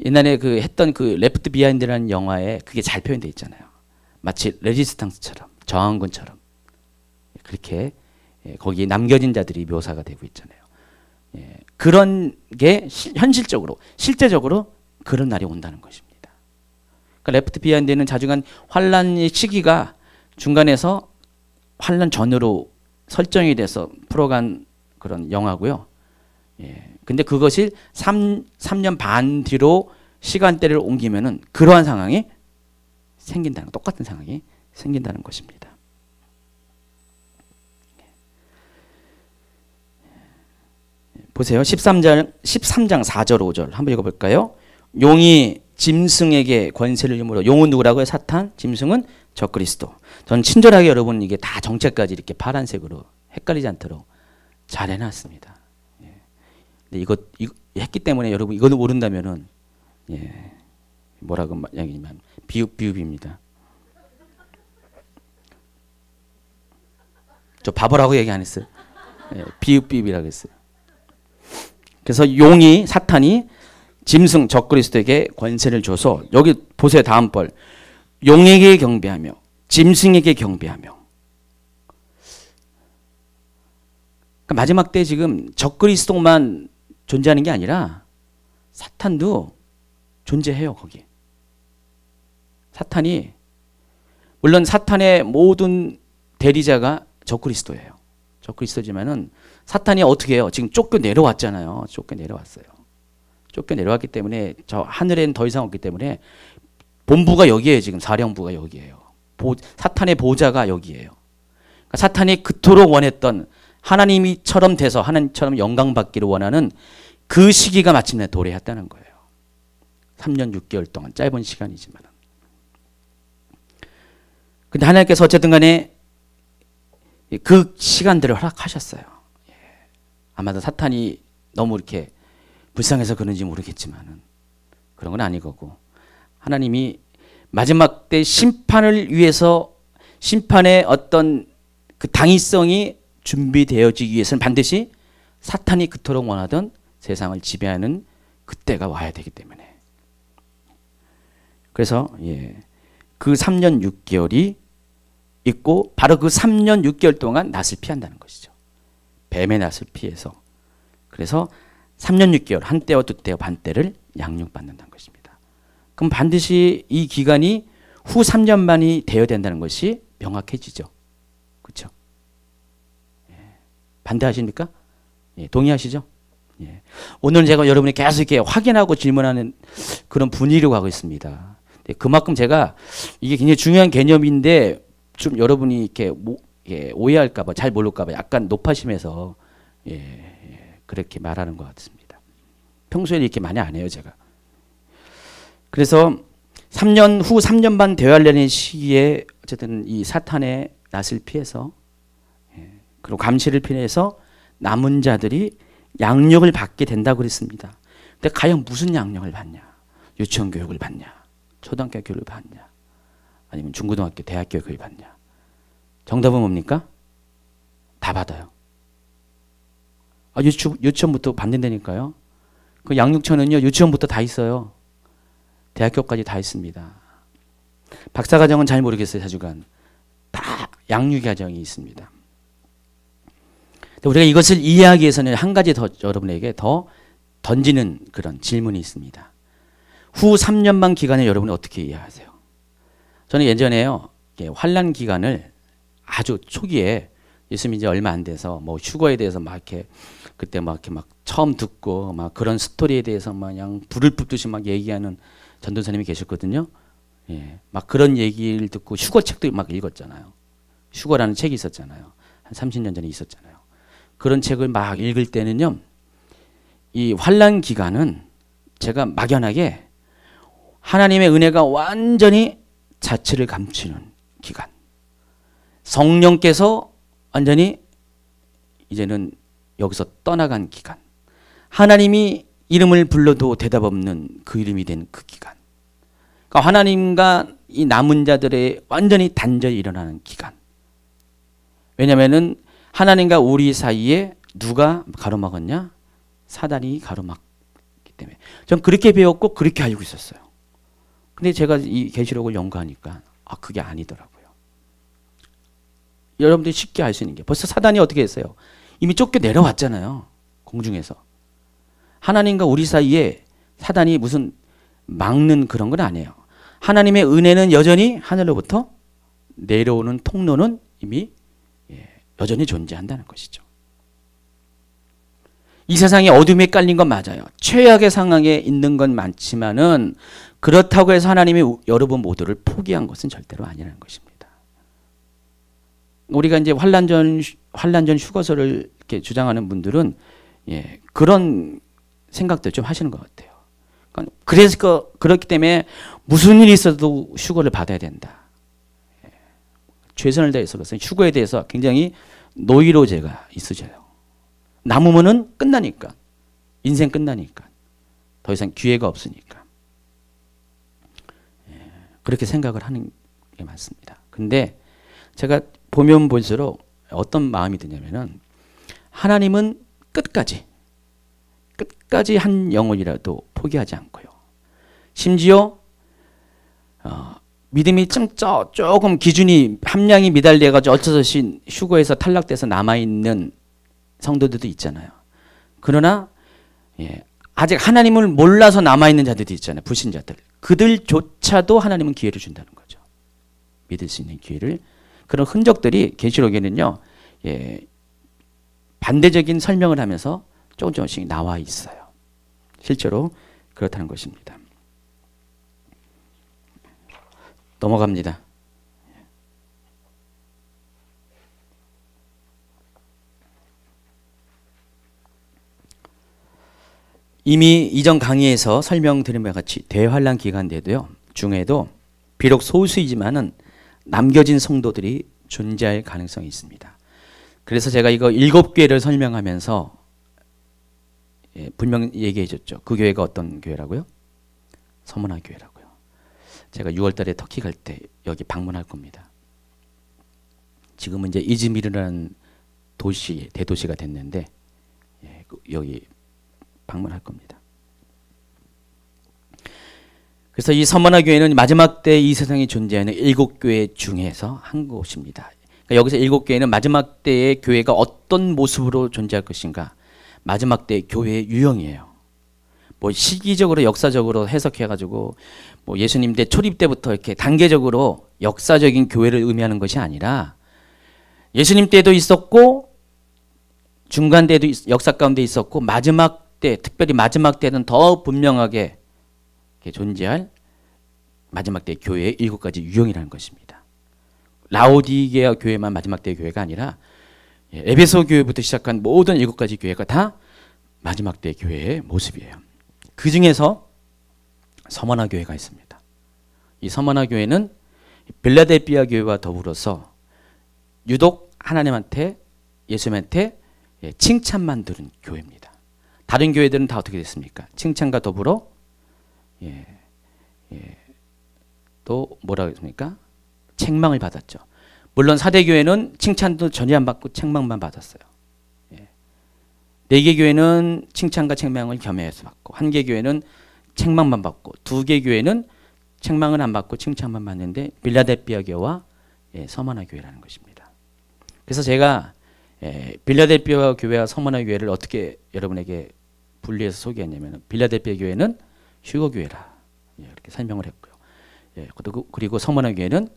옛날에 그 했던 그 레프트 비하인드라는 영화에 그게 잘 표현되어 있잖아요. 마치 레지스탕스처럼, 저항군처럼 그렇게 거기에 남겨진 자들이 묘사가 되고 있잖아요. 그런 게 현실적으로, 실제적으로 그런 날이 온다는 것입니다. 그러니까 레프트 비하인드는 자중한 환란의 시기가 중간에서 환란 전으로 설정이 돼서 풀어간 그런 영화고요. 근데 그것이 3년 반 뒤로 시간대를 옮기면은 그러한 상황이 생긴다는, 똑같은 상황이 생긴다는 것입니다. 보세요. 13장 4절 5절 한번 읽어볼까요? 용이 짐승에게 권세를 주므로. 용은 누구라고요? 사탄. 짐승은 적그리스도. 저는 친절하게 여러분 이게 다 정체까지 이렇게 파란색으로 헷갈리지 않도록 잘 해놨습니다. 근데 이거 했기 때문에 여러분 이거는 모른다면은 뭐라고 이야기냐면 비읍비읍입니다. 저 바보라고 얘기 안 했어요. 비읍비읍이라고 했어요. 그래서 용이, 사탄이 짐승 적그리스도에게 권세를 줘서, 여기 보세요. 다음 벌. 용에게 경배하며 짐승에게 경배하며. 그러니까 마지막 때 지금 적그리스도만 존재하는 게 아니라 사탄도 존재해요. 거기. 사탄이, 물론 사탄의 모든 대리자가 적그리스도예요. 적그리스도지만은 사탄이 어떻게 해요? 지금 쫓겨 내려왔잖아요. 쫓겨 내려왔어요. 쫓겨 내려왔기 때문에 저 하늘에는 더 이상 없기 때문에 본부가 여기에요. 지금 사령부가 여기에요. 사탄의 보좌가 여기에요. 그러니까 사탄이 그토록 원했던 하나님이처럼 돼서 하나님처럼 영광받기를 원하는 그 시기가 마침내 도래했다는 거예요. 3년 6개월 동안 짧은 시간이지만. 근데 하나님께서 어쨌든 간에 그 시간들을 허락하셨어요. 아마도 사탄이 너무 이렇게 불쌍해서 그런지 모르겠지만은 그런 건 아니고, 하나님이 마지막 때 심판을 위해서, 심판의 어떤 그 당위성이 준비되어지기 위해서는 반드시 사탄이 그토록 원하던 세상을 지배하는 그때가 와야 되기 때문에. 그래서 그 3년 6개월이 있고 바로 그 3년 6개월 동안 낫을 피한다는 것이죠. 뱀의 낫을 피해서. 그래서 3년 6개월 한때와 두때와 반때를 양육받는다는 것입니다. 그럼 반드시 이 기간이 후 3년 만이 되어야 된다는 것이 명확해지죠. 그렇죠? 반대하십니까? 동의하시죠? 오늘은 제가 여러분이 계속 이렇게 확인하고 질문하는 그런 분위기로 가고 있습니다. 그만큼 제가 이게 굉장히 중요한 개념인데 좀 여러분이 이렇게 오해할까봐 잘 모를까봐 약간 높아심에서 그렇게 말하는 것 같습니다. 평소에 이렇게 많이 안 해요, 제가. 그래서 3년 후 3년 반 되어가려는 시기에 어쨌든 이 사탄의 낫을 피해서 그리고 감시를 피해서 남은 자들이 양육을 받게 된다고 그랬습니다. 근데 과연 무슨 양육을 받냐? 유치원 교육을 받냐? 초등학교 교육을 받냐? 아니면 중고등학교, 대학교 교육을 받냐? 정답은 뭡니까? 다 받아요. 유치원부터 받는다니까요. 그 양육처는요, 유치원부터 다 있어요. 대학교까지 다 있습니다. 박사과정은 잘 모르겠어요, 사주관. 다 양육과정이 있습니다. 우리가 이것을 이해하기 위해서는 한 가지 더 여러분에게 더 던지는 그런 질문이 있습니다. 후 3년만 기간을 여러분이 어떻게 이해하세요? 저는 예전에요, 환란 기간을 아주 초기에 예수님 이제 얼마 안 돼서 뭐 휴거에 대해서 막 이렇게 그때 막 이렇게 막 처음 듣고 막 그런 스토리에 대해서 막 그냥 불을 뿜듯이 막 얘기하는 전도사님이 계셨거든요. 막 그런 얘기를 듣고 휴거 책도 막 읽었잖아요. 휴거라는 책이 있었잖아요. 한 30년 전에 있었잖아요. 그런 책을 막 읽을 때는요, 이 환란 기간은 제가 막연하게 하나님의 은혜가 완전히 자취를 감추는 기간. 성령께서 완전히 이제는 여기서 떠나간 기간. 하나님이 이름을 불러도 대답 없는 그 이름이 된 그 기간. 그러니까 하나님과 이 남은 자들의 완전히 단절이 일어나는 기간. 왜냐면은 하나님과 우리 사이에 누가 가로막았냐? 사단이 가로막기 때문에. 전 그렇게 배웠고 그렇게 알고 있었어요. 근데 제가 이 계시록을 연구하니까 그게 아니더라고요. 여러분들이 쉽게 알 수 있는 게 벌써 사단이 어떻게 했어요? 이미 쫓겨 내려왔잖아요. 공중에서. 하나님과 우리 사이에 사단이 무슨 막는 그런 건 아니에요. 하나님의 은혜는 여전히 하늘로부터 내려오는 통로는 이미 여전히 존재한다는 것이죠. 이 세상에 어둠에 깔린 건 맞아요. 최악의 상황에 있는 건 많지만은 그렇다고 해서 하나님이 여러분 모두를 포기한 것은 절대로 아니라는 것입니다. 우리가 이제 환란전 휴거설을 이렇게 주장하는 분들은 그런 생각도 좀 하시는 것 같아요. 그래서 그렇기 때문에 무슨 일이 있어도 휴거를 받아야 된다. 최선을 다해서 휴거에 대해서 굉장히 노이로제가 있으셔요. 남으면은 끝나니까. 인생 끝나니까. 더 이상 기회가 없으니까. 그렇게 생각을 하는 게 맞습니다. 근데 제가 보면 볼수록 어떤 마음이 드냐면은 하나님은 끝까지 한 영혼이라도 포기하지 않고요. 심지어 믿음이 조금 기준이 함량이 미달려가지고 어쩔 수 없이 휴거에서 탈락돼서 남아있는 성도들도 있잖아요. 그러나 아직 하나님을 몰라서 남아있는 자들도 있잖아요. 불신자들. 그들조차도 하나님은 기회를 준다는 거죠. 믿을 수 있는 기회를. 그런 흔적들이 계시록에는요. 반대적인 설명을 하면서 조금씩 나와 있어요. 실제로 그렇다는 것입니다. 넘어갑니다. 이미 이전 강의에서 설명드린 바와 같이 대환란 기간대도요. 중에도 비록 소수이지만은 남겨진 성도들이 존재할 가능성이 있습니다. 그래서 제가 이거 7교회를 설명하면서 분명 얘기해 줬죠. 그 교회가 어떤 교회라고요? 서문화 교회라고요. 제가 6월 달에 터키 갈 때 여기 방문할 겁니다. 지금은 이제 이즈미르라는 도시, 대도시가 됐는데 여기 방문할 겁니다. 그래서 이 서머나 교회는 마지막 때 이 세상에 존재하는 7교회 중에서 한 곳입니다. 그러니까 여기서 7교회는 마지막 때의 교회가 어떤 모습으로 존재할 것인가, 마지막 때의 교회의 유형이에요. 뭐 시기적으로 역사적으로 해석해가지고 뭐 예수님 때 초립 때부터 이렇게 단계적으로 역사적인 교회를 의미하는 것이 아니라 예수님 때도 있었고 중간 때도 역사 가운데 있었고 마지막 때, 특별히 마지막 때는 더 분명하게 존재할 마지막 때 교회의 7가지 유형이라는 것입니다. 라오디게아 교회만 마지막 때 교회가 아니라 에베소 교회부터 시작한 모든 7가지 교회가 다 마지막 때 교회의 모습이에요. 그 중에서 서머나 교회가 있습니다. 이 서머나 교회는 빌라델피아 교회와 더불어서 유독 하나님한테, 예수님한테 칭찬만 들은 교회입니다. 다른 교회들은 다 어떻게 됐습니까? 칭찬과 더불어 또 뭐라고 했습니까? 책망을 받았죠. 물론 사대교회는 칭찬도 전혀 안 받고 책망만 받았어요. 4개 교회는 칭찬과 책망을 겸해서 받고, 1개 교회는 책망만 받고, 2개 교회는 책망을 안 받고 칭찬만 받는데 빌라델피아 교회와 서머나 교회라는 것입니다. 그래서 제가 빌라델피아 교회와 서머나 교회를 어떻게 여러분에게 분리해서 소개했냐면, 빌라델피아 교회는 휴거 교회라 이렇게 설명을 했고요. 그리고 서머나 교회는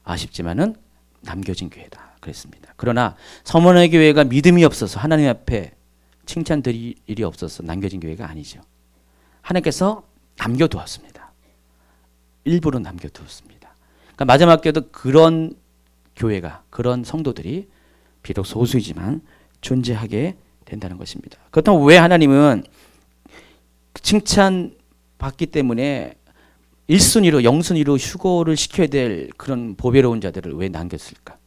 아쉽지만은 남겨진 교회다 그랬습니다. 그러나 서머나 교회가 믿음이 없어서 하나님 앞에 칭찬 드릴 일이 없어서 남겨진 교회가 아니죠. 하나님께서 남겨두었습니다. 일부러 남겨두었습니다. 그러니까 마지막 때도 그런 교회가, 그런 성도들이 비록 소수이지만 존재하게 된다는 것입니다. 그렇다면 왜 하나님은 칭찬 받기 때문에 1순위로, 0순위로 휴거를 시켜야 될 그런 보배로운 자들을 왜 남겼을까?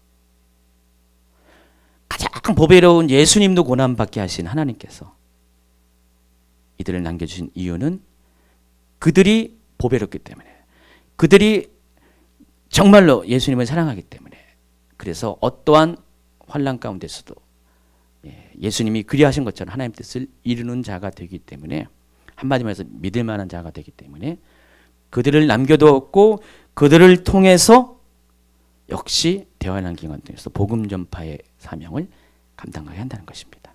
가장 보배로운 예수님도 고난받게 하신 하나님께서 이들을 남겨주신 이유는 그들이 보배롭기 때문에, 그들이 정말로 예수님을 사랑하기 때문에, 그래서 어떠한 환난 가운데서도 예수님이 그리하신 것처럼 하나님 뜻을 이루는 자가 되기 때문에, 한마디로 해서 믿을 만한 자가 되기 때문에 그들을 남겨두었고, 그들을 통해서 역시 대환란 기간 통해서 복음 전파의 사명을 감당하게 한다는 것입니다.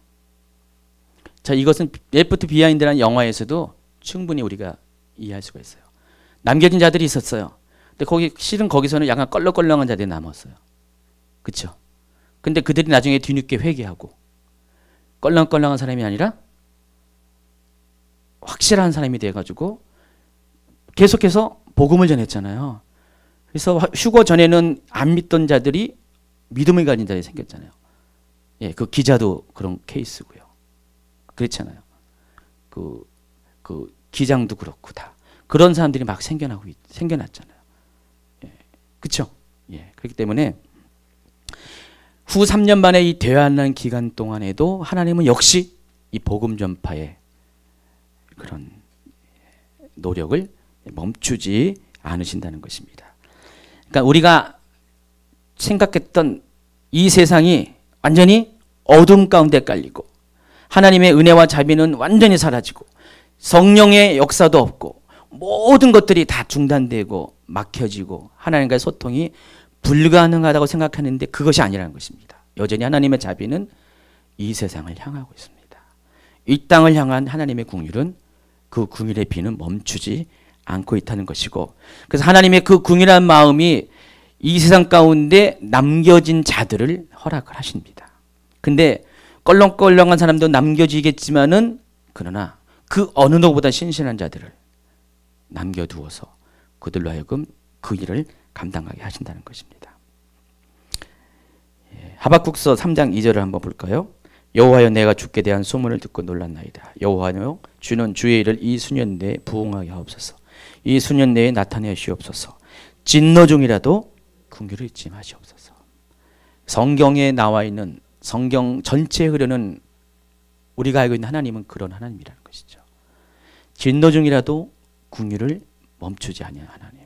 자, 이것은 레프트 비하인드라는 영화에서도 충분히 우리가 이해할 수가 있어요. 남겨진 자들이 있었어요. 근데 실은 거기서는 약간 껄렁껄렁한 자들이 남았어요. 그렇죠? 근데 그들이 나중에 뒤늦게 회개하고 껄렁껄렁한 사람이 아니라 확실한 사람이 돼가지고 계속해서 복음을 전했잖아요. 그래서 휴거 전에는 안 믿던 자들이 믿음을 가진 자들이 생겼잖아요. 그 기자도 그런 케이스고요. 그렇잖아요. 그 기장도 그렇고 다 그런 사람들이 막 생겨났잖아요. 그렇죠? 그렇기 때문에 후 3년 만에 이 대환란 기간 동안에도 하나님은 역시 이 복음 전파의 그런 노력을 멈추지 않으신다는 것입니다. 그러니까 우리가 생각했던 이 세상이 완전히 어둠 가운데 깔리고 하나님의 은혜와 자비는 완전히 사라지고 성령의 역사도 없고 모든 것들이 다 중단되고 막혀지고 하나님과의 소통이 불가능하다고 생각하는데 그것이 아니라는 것입니다. 여전히 하나님의 자비는 이 세상을 향하고 있습니다. 이 땅을 향한 하나님의 긍휼은, 그 긍휼의 비는 멈추지 않고 있다는 것이고, 그래서 하나님의 그 긍휼한 마음이 이 세상 가운데 남겨진 자들을 허락을 하십니다. 근데 껄렁껄렁한 사람도 남겨지겠지만은, 그러나 그 어느 누구보다 신실한 자들을 남겨두어서 그들로 하여금 그 일을 감당하게 하신다는 것입니다. 하박국서 3장 2절을 한번 볼까요? 여호와여, 내가 주께 대한 소문을 듣고 놀랐나이다. 여호와여, 주는 주의 일을 이 수년 내에 부응하게 하옵소서. 이 수년 내에 나타내시옵소서. 진노 중이라도 긍휼을 잊지 마시옵소서. 성경에 나와 있는, 성경 전체에 흐르는 우리가 알고 있는 하나님은 그런 하나님이라는 것이죠. 진노 중이라도 긍휼을 멈추지 아니하는 하나님.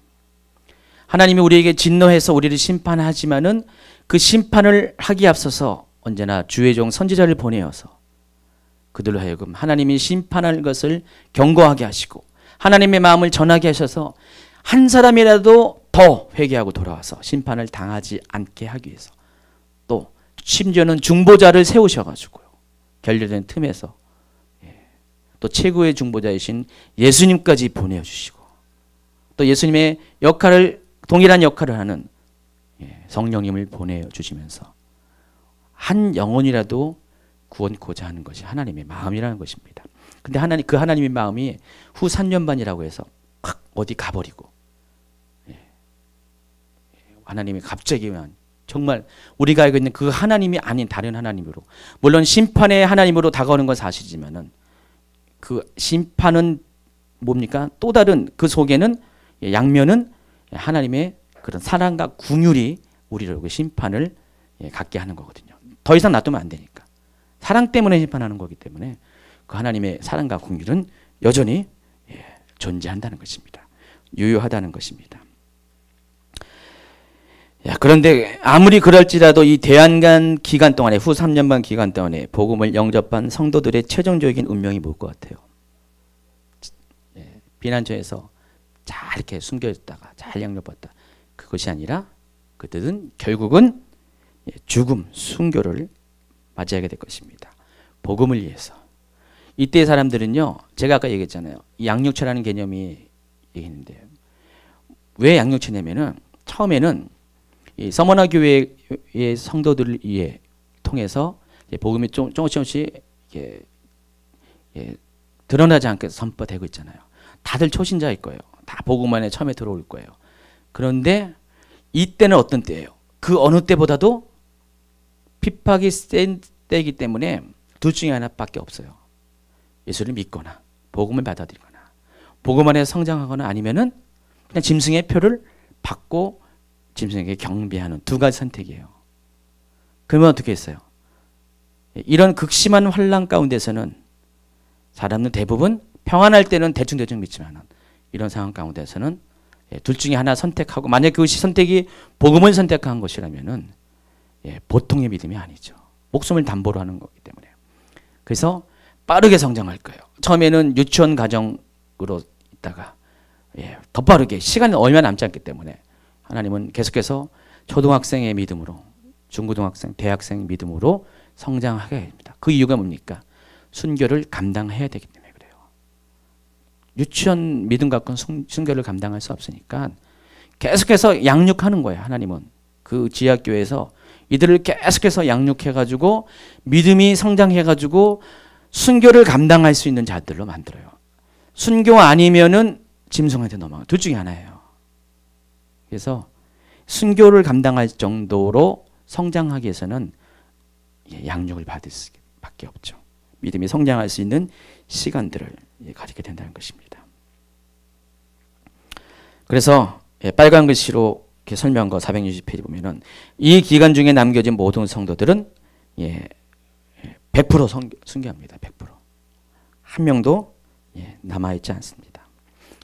하나님이 우리에게 진노해서 우리를 심판하지만은 그 심판을 하기에 앞서서 언제나 주의 종 선지자를 보내어서 그들로 하여금 하나님이 심판할 것을 경고하게 하시고 하나님의 마음을 전하게 하셔서 한 사람이라도 더 회개하고 돌아와서 심판을 당하지 않게 하기 위해서 또 심지어는 중보자를 세우셔가지고요. 결렬된 틈에서 또 최고의 중보자이신 예수님까지 보내주시고 또 예수님의 역할을 동일한 역할을 하는 성령님을 보내주시면서 한 영혼이라도 구원코자 하는 것이 하나님의 마음이라는 것입니다. 근데 그 하나님의 마음이 후 3년 반이라고 해서 확 어디 가버리고 하나님이 갑자기 정말 우리가 알고 있는 그 하나님이 아닌 다른 하나님으로 물론 심판의 하나님으로 다가오는 건 사실이지만은 그 심판은 뭡니까? 또 다른 그 속에는 양면은 하나님의 그런 사랑과 긍휼이 우리를 심판을 갖게 하는 거거든요. 더 이상 놔두면 안 되니까. 사랑 때문에 심판하는 거기 때문에 그 하나님의 사랑과 긍휼은 여전히 존재한다는 것입니다. 유효하다는 것입니다. 그런데 아무리 그럴지라도 이 대한간 기간 동안에 후 3년 반 기간 동안에 복음을 영접한 성도들의 최종적인 운명이 뭘 것 같아요? 비난처에서 잘 이렇게 숨겨졌다가 잘 양육받다. 그것이 아니라 그들은 결국은 죽음, 순교를 맞이하게 될 것입니다. 복음을 위해서. 이때 사람들은요. 제가 아까 얘기했잖아요. 양육체라는 개념이 얘기했는데요. 왜 양육체냐면은 처음에는 이 서머나 교회의 성도들을 통해서 복음이 조금씩 드러나지 않게 선포되고 있잖아요. 다들 초신자일 거예요. 다 복음 안에 처음에 들어올 거예요. 그런데 이때는 어떤 때예요? 그 어느 때보다도 핍박이 센 때이기 때문에 둘 중에 하나밖에 없어요. 예수를 믿거나 복음을 받아들이거나 복음 안에 성장하거나 아니면은 그냥 짐승의 표를 받고 짐승에게 경배하는 두 가지 선택이에요. 그러면 어떻게 했어요? 이런 극심한 환난 가운데서는 사람은 대부분 평안할 때는 대충 믿지만 이런 상황 가운데서는 둘 중에 하나 선택하고 만약 그것이 선택이 복음을 선택한 것이라면은 보통의 믿음이 아니죠. 목숨을 담보로 하는 거기 때문에. 그래서 빠르게 성장할 거예요. 처음에는 유치원 가정으로 있다가 더 빠르게 시간이 얼마 남지 않기 때문에 하나님은 계속해서 초등학생의 믿음으로 중고등학생, 대학생 믿음으로 성장하게 합니다. 그 이유가 뭡니까? 순교를 감당해야 되기 때문에 그래요. 유치원 믿음 갖고는 순교를 감당할 수 없으니까 계속해서 양육하는 거예요. 하나님은 그 지하교회에서 이들을 계속해서 양육해가지고 믿음이 성장해가지고 순교를 감당할 수 있는 자들로 만들어요. 순교 아니면은 짐승한테 넘어가. 둘 중에 하나예요. 그래서 순교를 감당할 정도로 성장하기 위해서는 양육을 받을 수밖에 없죠. 믿음이 성장할 수 있는 시간들을 가지게 된다는 것입니다. 그래서 빨간 글씨로 이렇게 설명한 거 460페이지 보면은 이 기간 중에 남겨진 모든 성도들은 100% 순교합니다. 100%. 한 명도 남아있지 않습니다.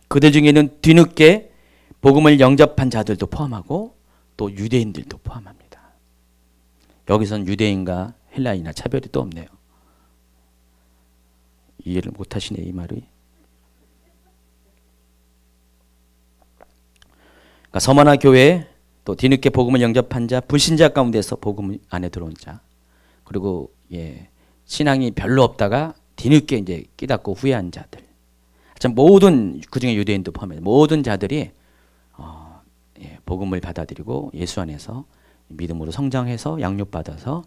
그들 중에는 뒤늦게 복음을 영접한 자들도 포함하고 또 유대인들도 포함합니다. 여기선 유대인과 헬라인이나 차별이 또 없네요. 이해를 못하시네 이 말이. 그러니까 서머나 교회 또 뒤늦게 복음을 영접한 자, 불신자 가운데서 복음 안에 들어온 자, 그리고 신앙이 별로 없다가 뒤늦게 이제 깨닫고 후회한 자들, 참 모든 그중에 유대인도 포함해 모든 자들이 복음을 받아들이고 예수 안에서 믿음으로 성장해서 양육받아서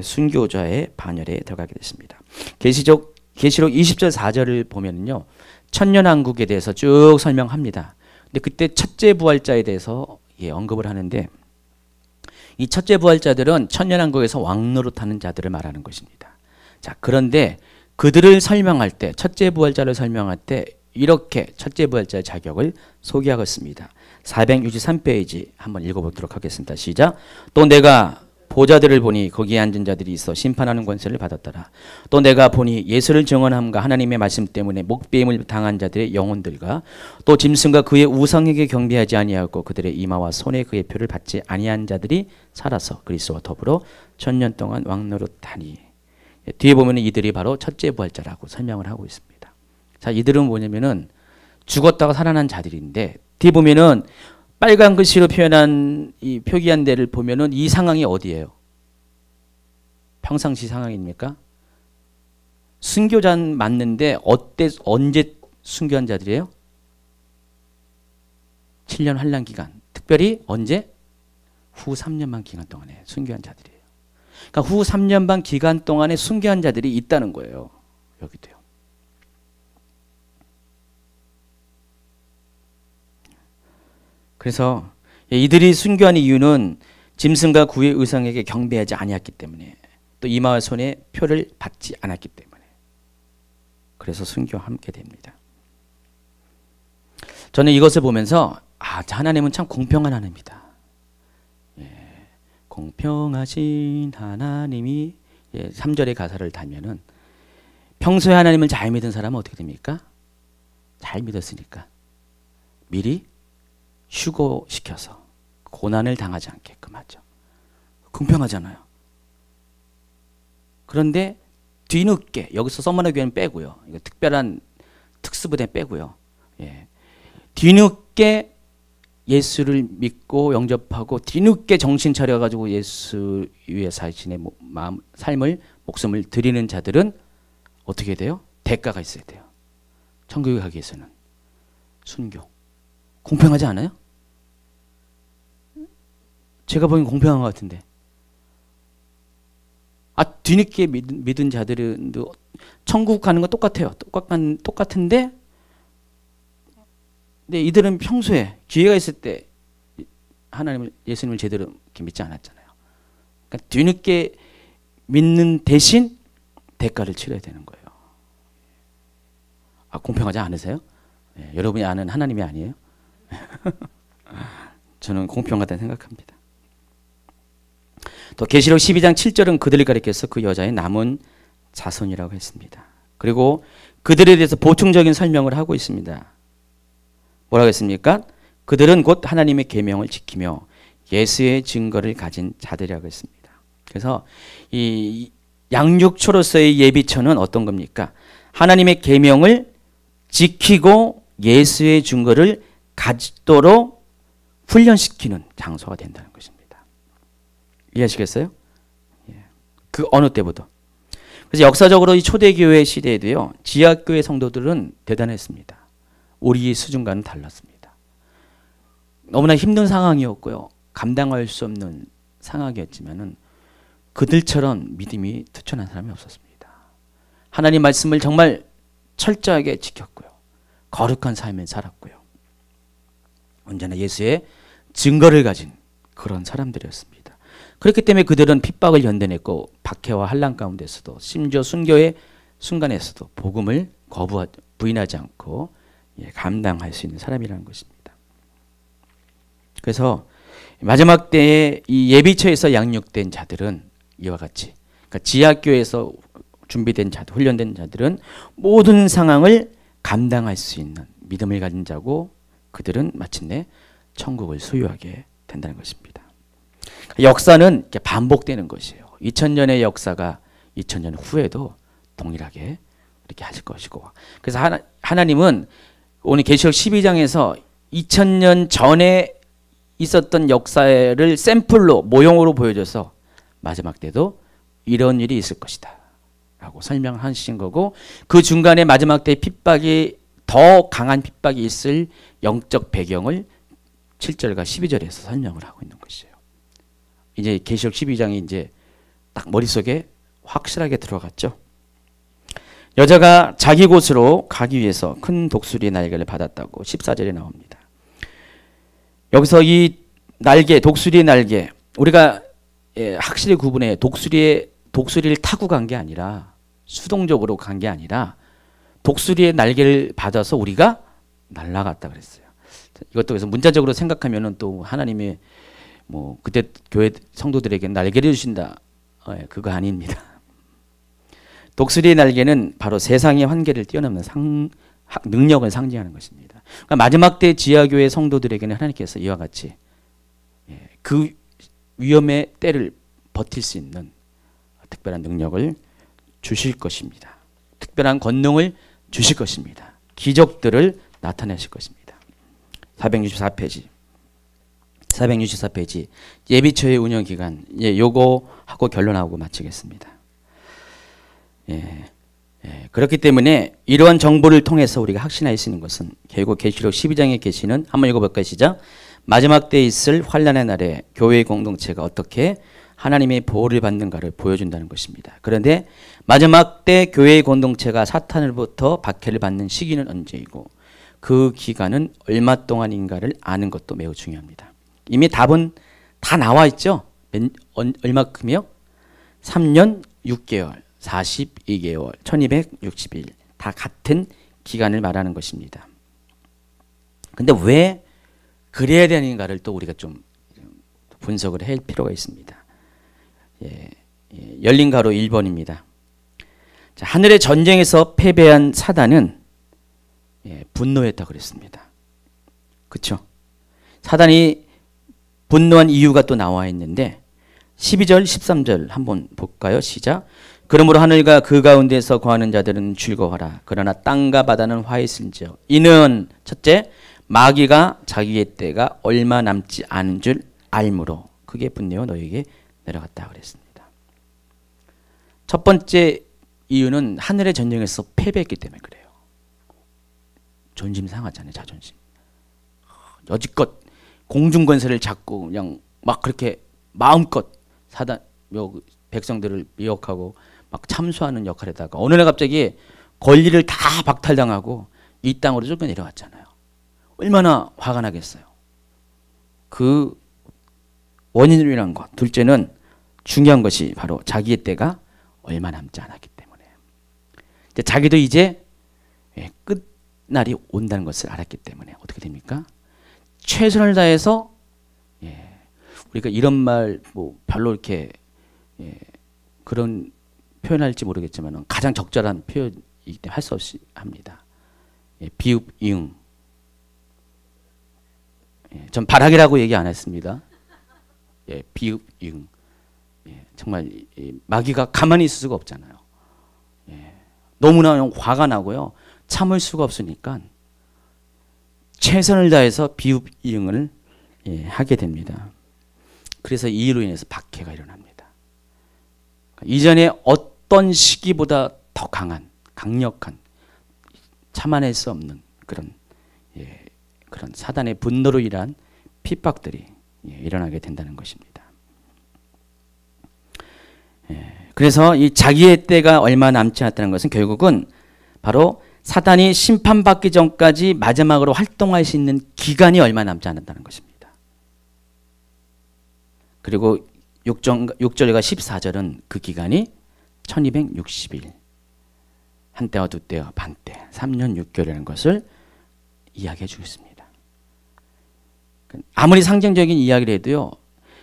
순교자의 반열에 들어가게 됐습니다. 계시록 20절 4절을 보면요, 천년왕국에 대해서 쭉 설명합니다. 근데 그때 첫째 부활자에 대해서 언급을 하는데 이 첫째 부활자들은 천년왕국에서 왕노릇하는 자들을 말하는 것입니다. 자, 그런데 그들을 설명할 때 첫째 부활자를 설명할 때 이렇게 첫째 부활자의 자격을 소개하고 있습니다. 463페이지 한번 읽어보도록 하겠습니다. 시작. 또 내가 보좌들을 보니 거기에 앉은 자들이 있어 심판하는 권세를 받았더라. 또 내가 보니 예수를 증언함과 하나님의 말씀 때문에 목배임을 당한 자들의 영혼들과 또 짐승과 그의 우상에게 경배하지 아니하고 그들의 이마와 손에 그의 표를 받지 아니한 자들이 살아서 그리스도와 더불어 천년 동안 왕노릇하니. 뒤에 보면 이들이 바로 첫째 부활자라고 설명을 하고 있습니다. 자, 이들은 뭐냐면은 죽었다가 살아난 자들인데, 뒤에 보면은 빨간 글씨로 표현한 이 표기한 데를 보면은 이 상황이 어디예요? 평상시 상황입니까? 순교자 맞는데 언제 순교한 자들이에요? 7년 환란 기간. 특별히 언제? 후 3년 반 기간 동안에 순교한 자들이에요. 그러니까 후 3년 반 기간 동안에 순교한 자들이 있다는 거예요. 여기도요. 그래서 이들이 순교한 이유는 짐승과 구의 의상에게 경배하지 아니했기 때문에, 또 이마와 손에 표를 받지 않았기 때문에, 그래서 순교하게 됩니다. 저는 이것을 보면서 하나님은 참 공평한 하나님이다. 공평하신 하나님이 3절의 가사를 달면은, 평소에 하나님을 잘 믿은 사람은 어떻게 됩니까? 잘 믿었으니까 미리 휴고시켜서 고난을 당하지 않게끔 하죠. 공평하잖아요. 그런데 뒤늦게, 여기서 서머너 교회는 빼고요, 이거 특별한 특수부대 빼고요, 뒤늦게 예수를 믿고 영접하고 뒤늦게 정신 차려가지고 예수 위에 자신의 삶을, 목숨을 드리는 자들은 어떻게 돼요? 대가가 있어야 돼요. 천국에 가기 위해서는. 순교. 공평하지 않아요? 제가 보기엔 공평한 것 같은데. 뒤늦게 믿은 자들은 천국 가는 건 똑같아요. 똑같은데, 근데 이들은 평소에 기회가 있을 때 하나님을, 예수님을 제대로 믿지 않았잖아요. 그러니까 뒤늦게 믿는 대신 대가를 치러야 되는 거예요. 공평하지 않으세요? 여러분이 아는 하나님이 아니에요? 저는 공평하다고 생각합니다. 또 계시록 12장 7절은 그들을 가리켜서 그 여자의 남은 자손이라고 했습니다. 그리고 그들에 대해서 보충적인 설명을 하고 있습니다. 뭐라고 했습니까? 그들은 곧 하나님의 계명을 지키며 예수의 증거를 가진 자들이라고 했습니다. 그래서 이 양육초로서의 예비처는 어떤 겁니까? 하나님의 계명을 지키고 예수의 증거를 가지도록 훈련시키는 장소가 된다는 것입니다. 이해하시겠어요? 그 어느 때보다. 그래서 역사적으로 이 초대교회 시대에도요, 지하교회 성도들은 대단했습니다. 우리의 수준과는 달랐습니다. 너무나 힘든 상황이었고요, 감당할 수 없는 상황이었지만은 그들처럼 믿음이 투철한 사람이 없었습니다. 하나님 말씀을 정말 철저하게 지켰고요, 거룩한 삶을 살았고요, 언제나 예수의 증거를 가진 그런 사람들이었습니다. 그렇기 때문에 그들은 핍박을 견뎌냈고 박해와 환난 가운데서도, 심지어 순교의 순간에서도 복음을 부인하지 않고 감당할 수 있는 사람이라는 것입니다. 그래서 마지막 때에 이 예비처에서 양육된 자들은 이와 같이, 그러니까 지하교에서 준비된 자들, 훈련된 자들은 모든 상황을 감당할 수 있는 믿음을 가진 자고, 그들은 마침내 천국을 소유하게 된다는 것입니다. 역사는 이렇게 반복되는 것이에요. 2000년의 역사가 2000년 후에도 동일하게 이렇게 하실 것이고, 그래서 하나님은 오늘 계시록 12장에서 2000년 전에 있었던 역사를 샘플로, 모형으로 보여줘서 마지막 때도 이런 일이 있을 것이다 라고 설명하신 거고, 그 중간에 마지막 때 핍박이, 더 강한 핍박이 있을 영적 배경을 7절과 12절에서 설명을 하고 있는 것이에요. 이제 계시록 12장이 이제 딱 머릿속에 확실하게 들어갔죠. 여자가 자기 곳으로 가기 위해서 큰 독수리의 날개를 받았다고 14절에 나옵니다. 여기서 이 날개, 독수리의 날개, 우리가 확실히 구분해, 독수리를 타고 간 게 아니라, 수동적으로 간 게 아니라 독수리의 날개를 받아서 우리가 날아갔다 그랬어요. 이것도 그래서 문자적으로 생각하면은 또 하나님의 그때 교회 성도들에게 날개를 주신다, 그거 아닙니다. 독수리의 날개는 바로 세상의 한계를 뛰어넘는 능력을 상징하는 것입니다. 그러니까 마지막 때 지하교회 성도들에게는 하나님께서 이와 같이 그 위험의 때를 버틸 수 있는 특별한 능력을 주실 것입니다. 특별한 권능을 주실 것입니다. 기적들을 나타내실 것입니다. 464페이지. 464페이지. 예비처의 운영 기간. 요거 하고 결론하고 마치겠습니다. 그렇기 때문에 이러한 정보를 통해서 우리가 확신할 수 있는 것은 결국 계시록 12장에 계시는 한번 읽어볼까요? 시작. 마지막 때에 있을 환난의 날에 교회의 공동체가 어떻게 하나님의 보호를 받는가를 보여준다는 것입니다. 그런데 마지막 때 교회의 공동체가 사탄으로부터 박해를 받는 시기는 언제이고 그 기간은 얼마 동안인가를 아는 것도 매우 중요합니다. 이미 답은 다 나와 있죠. 얼마큼이요? 3년 6개월, 42개월, 1260일 다 같은 기간을 말하는 것입니다. 근데 왜 그래야 되는가를 또 우리가 좀 분석을 할 필요가 있습니다. 열린 가로 1번입니다. 자, 하늘의 전쟁에서 패배한 사단은 분노했다 그랬습니다. 그렇죠? 사단이 분노한 이유가 또 나와 있는데 12절 13절 한번 볼까요? 시작. 그러므로 하늘과 그 가운데서 거하는 자들은 즐거워하라. 그러나 땅과 바다는 화했을지어 이는 첫째 마귀가 자기의 때가 얼마 남지 않은 줄 알므로 크게 분내어 너에게 내려갔다 그랬습니다. 첫 번째 이유는 하늘의 전쟁에서 패배했기 때문에 그래요. 존심 상하잖아요. 자존심. 여지껏 공중권세를 잡고 그냥 막 그렇게 마음껏 사단 백성들을 미혹하고 막 참수하는 역할에다가 어느 날 갑자기 권리를 다 박탈당하고 이 땅으로 쫓겨 내려왔잖아요. 얼마나 화가 나겠어요. 그 원인으로 인한 것. 둘째는 중요한 것이 바로 자기의 때가 얼마 남지 않았기 때문에. 자기도 이제 끝날이 온다는 것을 알았기 때문에 어떻게 됩니까? 최선을 다해서 우리가 이런 말 뭐 별로 이렇게 그런 표현할지 모르겠지만 가장 적절한 표현이기 때문에 할 수 없이 합니다. 비읍, 이응. 전 발악이라고 얘기 안 했습니다. 비읍, 이응. 정말 마귀가 가만히 있을 수가 없잖아요. 너무나 화가 나고요. 참을 수가 없으니까 최선을 다해서 비읍, 이응을 하게 됩니다. 그래서 이 일로 인해서 박해가 일어납니다. 이전에 어떤 시기보다 더 강력한 참아낼 수 없는 그런 사단의 분노로 인한 핍박들이 일어나게 된다는 것입니다. 그래서 이 자기의 때가 얼마 남지 않았다는 것은 결국은 바로 사단이 심판받기 전까지 마지막으로 활동할 수 있는 기간이 얼마 남지 않았다는 것입니다. 그리고 6절과 14절은 그 기간이 1260일, 한때와 두때와 반때, 3년 6개월이라는 것을 이야기해 주겠습니다. 아무리 상징적인 이야기를 해도요,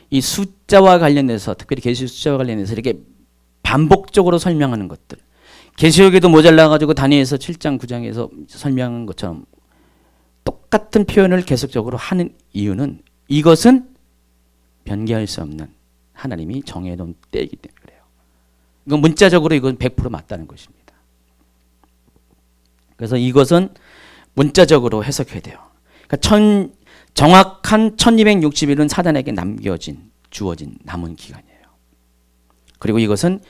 이 숫자와 관련해서, 특별히 계시록 숫자와 관련해서 이렇게 반복적으로 설명하는 것들, 계시록에도 모자라가지고 다니엘서 7장 9장에서 설명한 것처럼 똑같은 표현을 계속적으로 하는 이유는 이것은 변개할 수 없는 하나님이 정해놓은 때이기 때문에 그래요. 이건 문자적으로 이건 100% 맞다는 것입니다. 그래서 이것은 문자적으로 해석해야 돼요. 그러니까 정확한 1260일은 사단에게 주어진 남은 기간이에요. 그리고 이것은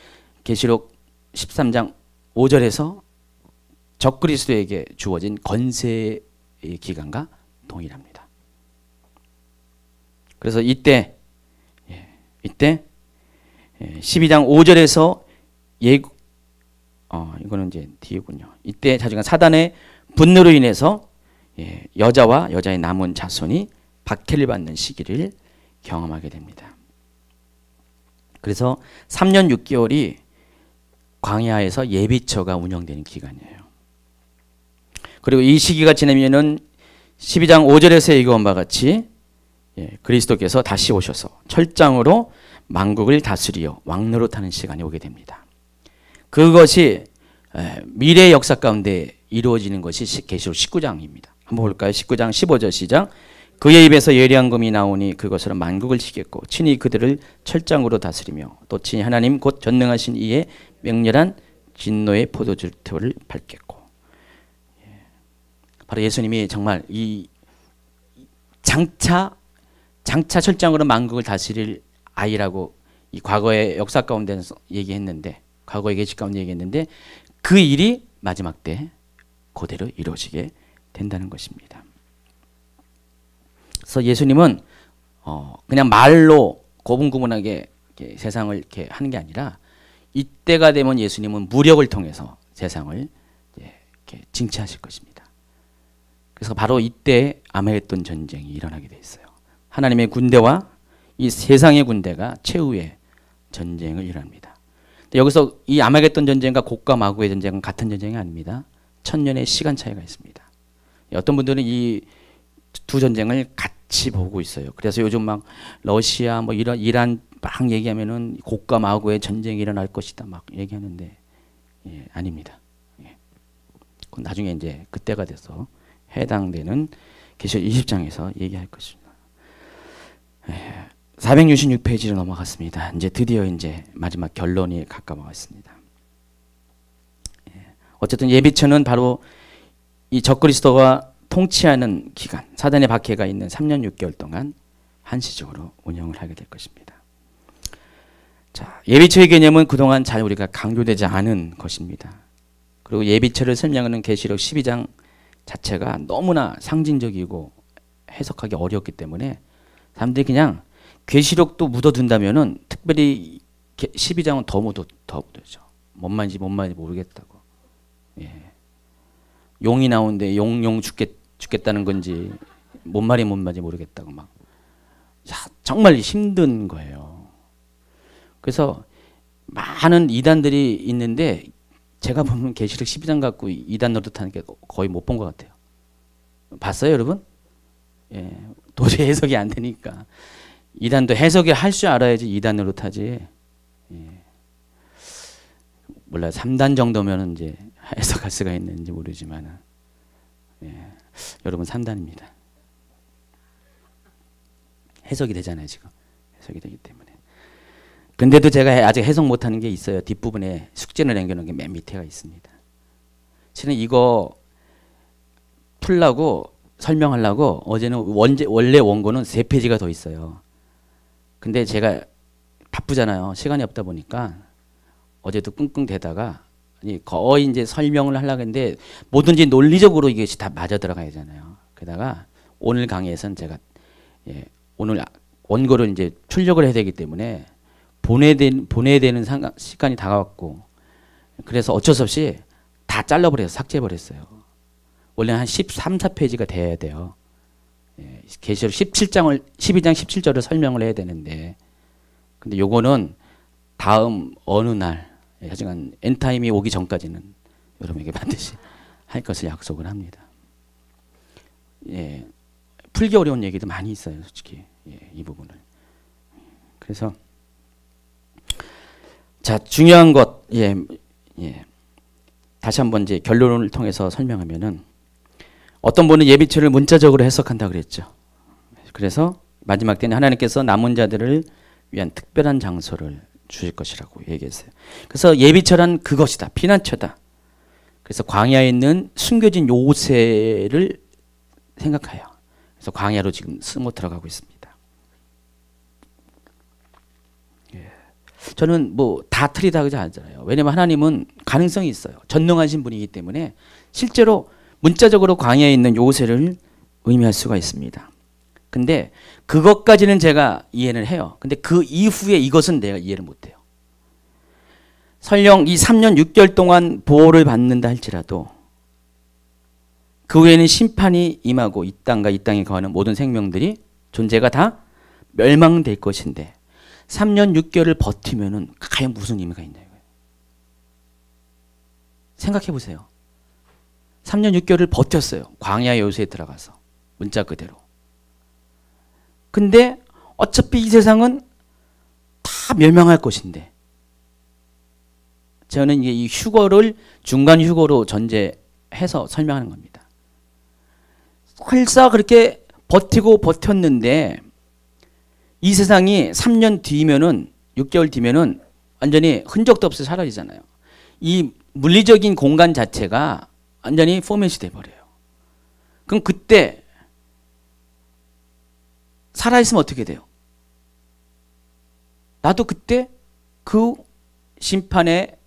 계시록 13장 5절에서 적그리스도에게 주어진 권세의 기간과 동일합니다. 그래서 이때 12장 5절에서 이거는 이제 뒤에군요. 이때 자주가 사단의 분노로 인해서 여자와 여자의 남은 자손이 박해를 받는 시기를 경험하게 됩니다. 그래서 3년 6개월이 광야에서 예비처가 운영되는 기간이에요. 그리고 이 시기가 지나면은 12장 5절에서 얘기한 바와 같이 그리스도께서 다시 오셔서 철장으로 만국을 다스리어 왕노릇하는 시간이 오게 됩니다. 그것이 미래의 역사 가운데 이루어지는 것이 계시록 19장입니다. 한번 볼까요? 19장 15절 시작. 그의 입에서 예리한 검이 나오니 그것으로 만국을 치겠고 친히 그들을 철장으로 다스리며 또 친히 하나님 곧 전능하신 이의 맹렬한 진노의 포도주를 밟겠고. 바로 예수님이 정말 이 장차 철장으로 만국을 다스릴 아이라고 이 과거의 역사 가운데서 얘기했는데, 과거의 계시 가운데 얘기했는데, 그 일이 마지막 때 그대로 이루어지게 된다는 것입니다. 그래서 예수님은 그냥 말로 고분고분하게 이렇게 세상을 이렇게 하는 게 아니라, 이때가 되면 예수님은 무력을 통해서 세상을 이렇게 징치하실 것입니다. 그래서 바로 이때 아마겟돈 전쟁이 일어나게 돼 있어요. 하나님의 군대와 이 세상의 군대가 최후의 전쟁을 일어납니다. 여기서 이 아마겟돈 전쟁과 곡과 마고의 전쟁은 같은 전쟁이 아닙니다. 1000년의 시간 차이가 있습니다. 어떤 분들은 이 두 전쟁을 같이 보고 있어요. 그래서 요즘 막 러시아 뭐 이란 막 얘기하면은 곡과 마고의 전쟁이 일어날 것이다 막 얘기하는데, 아닙니다. 그건 나중에 이제 그때가 돼서 해당되는 계시록 20장에서 얘기할 것입니다. 466페이지로 넘어갔습니다. 이제 드디어 이제 마지막 결론이 가까워왔습니다. 어쨌든 예비처는 바로 이 적그리스도가 통치하는 기간, 사단의 박해가 있는 3년 6개월 동안 한시적으로 운영을 하게 될 것입니다. 자, 예비처의 개념은 그동안 잘 우리가 강조되지 않은 것입니다. 그리고 예비처를 설명하는 계시록 12장 자체가 너무나 상징적이고 해석하기 어렵기 때문에 사람들이 그냥 계시록도 묻어둔다면은, 특별히 12장은 더 묻어죠. 뭔 말인지 모르겠다고. 용이 나오는데 용 죽겠다는 건지 뭔 말인지 모르겠다고 막. 정말 힘든 거예요. 그래서 많은 이단들이 있는데, 제가 보면 계시록 12장 갖고 이단 노릇하는 게 거의 못 본 것 같아요. 봤어요, 여러분? 도저히 해석이 안 되니까. 이단도 해석을 할 줄 알아야지 이단 노릇하지. 몰라요. 3단 정도면 이제 해석할 수가 있는지 모르지만, 여러분 3단입니다. 해석이 되잖아요, 지금. 해석이 되기 때문에. 근데도 제가 아직 해석 못하는 게 있어요. 뒷부분에 숙제를 남겨놓은 게 맨 밑에가 있습니다. 실은 이거 풀라고 설명하려고 어제는 원래 원고는 3페이지가 더 있어요. 근데 제가 바쁘잖아요. 시간이 없다 보니까 어제도 끙끙 대다가 거의 이제 설명을 하려고 했는데, 뭐든지 논리적으로 이것이 다 맞아 들어가야 되잖아요. 게다가 오늘 강의에서는 제가 오늘 원고를 이제 출력을 해야 되기 때문에 보내야 되는 시간이 다가왔고, 그래서 어쩔 수 없이 다 잘라버려서 삭제해버렸어요. 원래 한 13, 14페이지가 돼야 돼요. 계시록 12장 17절을 설명을 해야 되는데, 근데 요거는 다음 어느 날, 하여간 엔타임이 오기 전까지는 여러분에게 반드시 할 것을 약속을 합니다. 풀기 어려운 얘기도 많이 있어요, 솔직히. 이 부분을. 그래서 자, 중요한 것, 다시 한번 이제 결론을 통해서 설명하면은, 어떤 분은 예비처를 문자적으로 해석한다 그랬죠. 그래서 마지막 때는 하나님께서 남은 자들을 위한 특별한 장소를 주실 것이라고 얘기했어요. 그래서 예비처란 그것이다, 피난처다. 그래서 광야에 있는 숨겨진 요새를 생각해요. 그래서 광야로 지금 스며 들어가고 있습니다. 저는 뭐 다 틀리다 그러지 않잖아요. 왜냐면 하나님은 가능성이 있어요. 전능하신 분이기 때문에 실제로 문자적으로 광야에 있는 요새를 의미할 수가 있습니다. 근데 그것까지는 제가 이해를 해요. 근데 그 이후에 이것은 내가 이해를 못해요. 설령 이 3년 6개월 동안 보호를 받는다 할지라도 그 후에는 심판이 임하고 이 땅과 이 땅에 거하는 모든 생명들이 존재가 다 멸망될 것인데, 3년 6개월을 버티면은 과연 무슨 의미가 있냐 이거예요. 생각해 보세요. 3년 6개월을 버텼어요. 광야 요새에 들어가서 문자 그대로. 근데 어차피 이 세상은 다 멸망할 것인데, 저는 이게 이 휴거를 중간 휴거로 전제해서 설명하는 겁니다. 설사 그렇게 버티고 버텼는데 이 세상이 3년 뒤면은, 6개월 뒤면은 완전히 흔적도 없이 사라지잖아요. 이 물리적인 공간 자체가 완전히 포맷이 돼버려요. 그럼 그때 살아있으면 어떻게 돼요? 나도 그때 그 심판의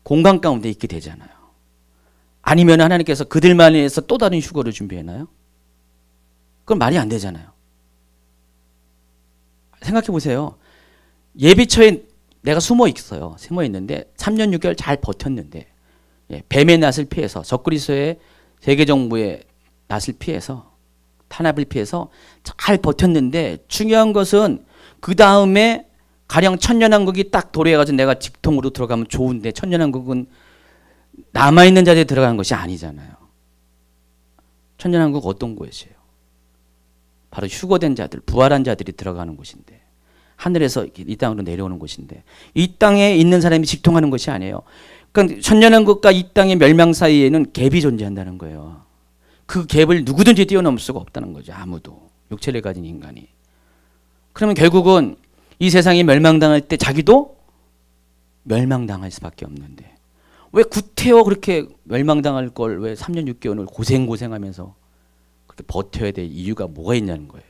공간 가운데 있게 되잖아요. 아니면 하나님께서 그들만 위해서 또 다른 휴거를 준비했나요? 그건 말이 안 되잖아요. 생각해 보세요. 예비처에 내가 숨어 있어요. 숨어 있는데 3년 6개월 잘 버텼는데 뱀의 낯을 피해서 적그리스도의 세계정부의 낯을 피해서 탄압을 피해서 잘 버텼는데 중요한 것은 그 다음에 가령 천년왕국이 딱 도래해가지고 내가 직통으로 들어가면 좋은데 천년왕국은 남아있는 자리에 들어가는 것이 아니잖아요. 천년왕국 어떤 곳이에요? 바로 휴거된 자들, 부활한 자들이 들어가는 곳인데 하늘에서 이 땅으로 내려오는 곳인데 이 땅에 있는 사람이 직통하는 것이 아니에요. 그러니까 천년왕국과 이 땅의 멸망 사이에는 갭이 존재한다는 거예요. 그 갭을 누구든지 뛰어넘을 수가 없다는 거죠. 아무도. 육체를 가진 인간이. 그러면 결국은 이 세상이 멸망당할 때 자기도 멸망당할 수밖에 없는데 왜 구태여 그렇게 멸망당할 걸 왜 3년 6개월을 고생하면서 그렇게 버텨야 될 이유가 뭐가 있냐는 거예요.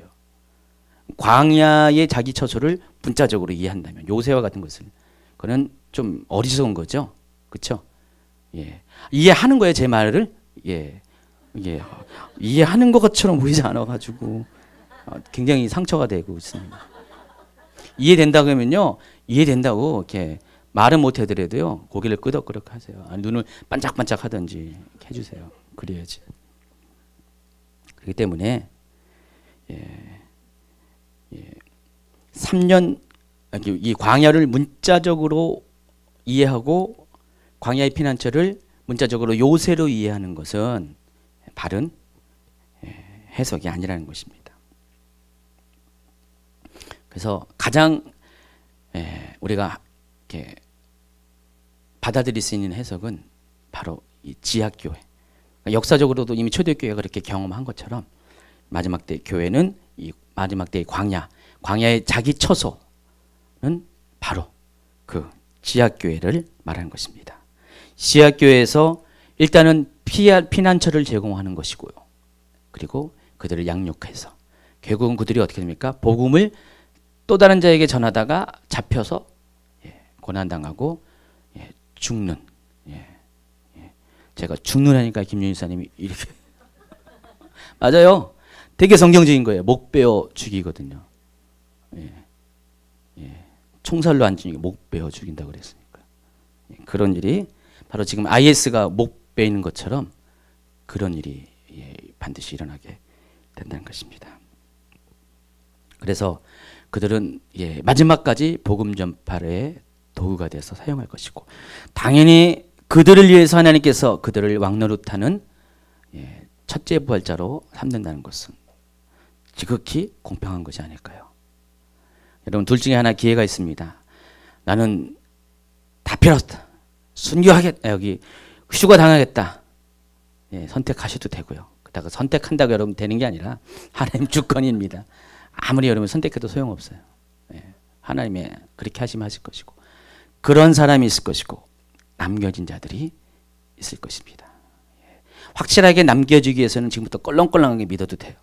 광야의 자기 처소를 문자적으로 이해한다면 요새와 같은 것을 그거는 좀 어리석은 거죠. 그렇죠? 예. 이해하는 거예요, 제 말을. 예. 예. 이해하는 것처럼 보이지 않아 가지고 굉장히 상처가 되고 있습니다. 이해된다고 하면요. 이해된다고 이렇게 말은 못 해드려도요. 고개를 끄덕끄덕 하세요. 아니, 눈을 반짝반짝 하든지 이렇게 해주세요. 그래야지. 그렇기 때문에 3년 이 광야를 문자적으로 이해하고 광야의 피난처를 문자적으로 요새로 이해하는 것은 바른 해석이 아니라는 것입니다. 그래서 가장 우리가 이렇게 받아들일 수 있는 해석은 바로 이 지하교회. 역사적으로도 이미 초대교회가 그렇게 경험한 것처럼 마지막 때 교회는 이 마지막 때의 광야의 자기 처소는 바로 그 지하교회를 말하는 것입니다. 지하교회에서 일단은 피난처를 제공하는 것이고요. 그리고 그들을 양육해서 결국은 그들이 어떻게 됩니까? 복음을 또 다른 자에게 전하다가 잡혀서 고난당하고 죽는. 제가 죽는 하니까 김윤희 사님이 이렇게 맞아요. 되게 성경적인 거예요. 목 베어 죽이거든요. 총살로 안 죽이고 목 베어 죽인다고 그랬으니까. 그런 일이 바로 지금 IS가 목 베이는 것처럼 그런 일이 반드시 일어나게 된다는 것입니다. 그래서 그들은 마지막까지 복음 전파의 도구가 돼서 사용할 것이고 당연히 그들을 위해서 하나님께서 그들을 왕노릇하는 첫째 부활자로 삼는다는 것은 지극히 공평한 것이 아닐까요? 여러분 둘 중에 하나 기회가 있습니다. 나는 다 필요 없다. 순교하겠다. 여기 휴가 당하겠다. 선택하셔도 되고요. 그러다가 선택한다고 여러분 되는 게 아니라 하나님 주권입니다. 아무리 여러분 선택해도 소용없어요. 하나님의 그렇게 하시면 하실 것이고 그런 사람이 있을 것이고 남겨진 자들이 있을 것입니다. 확실하게 남겨지기 위해서는 지금부터 껄렁껄렁하게 믿어도 돼요.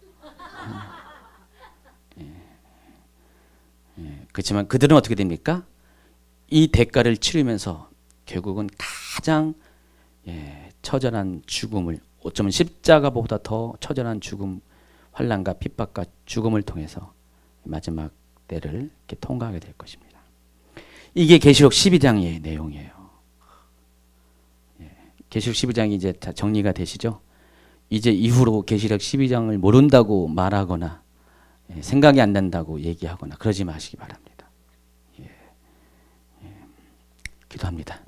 그렇지만 그들은 어떻게 됩니까? 이 대가를 치르면서 결국은 가장 처절한 죽음을 어쩌면 십자가보다 더 처절한 죽음, 환난과 핍박과 죽음을 통해서 마지막 때를 이렇게 통과하게 될 것입니다. 이게 계시록 12장의 내용이에요. 계시록 12장이 이제 다 정리가 되시죠? 이제 이후로 계시록 12장을 모른다고 말하거나 생각이 안 난다고 얘기하거나 그러지 마시기 바랍니다. 기도합니다.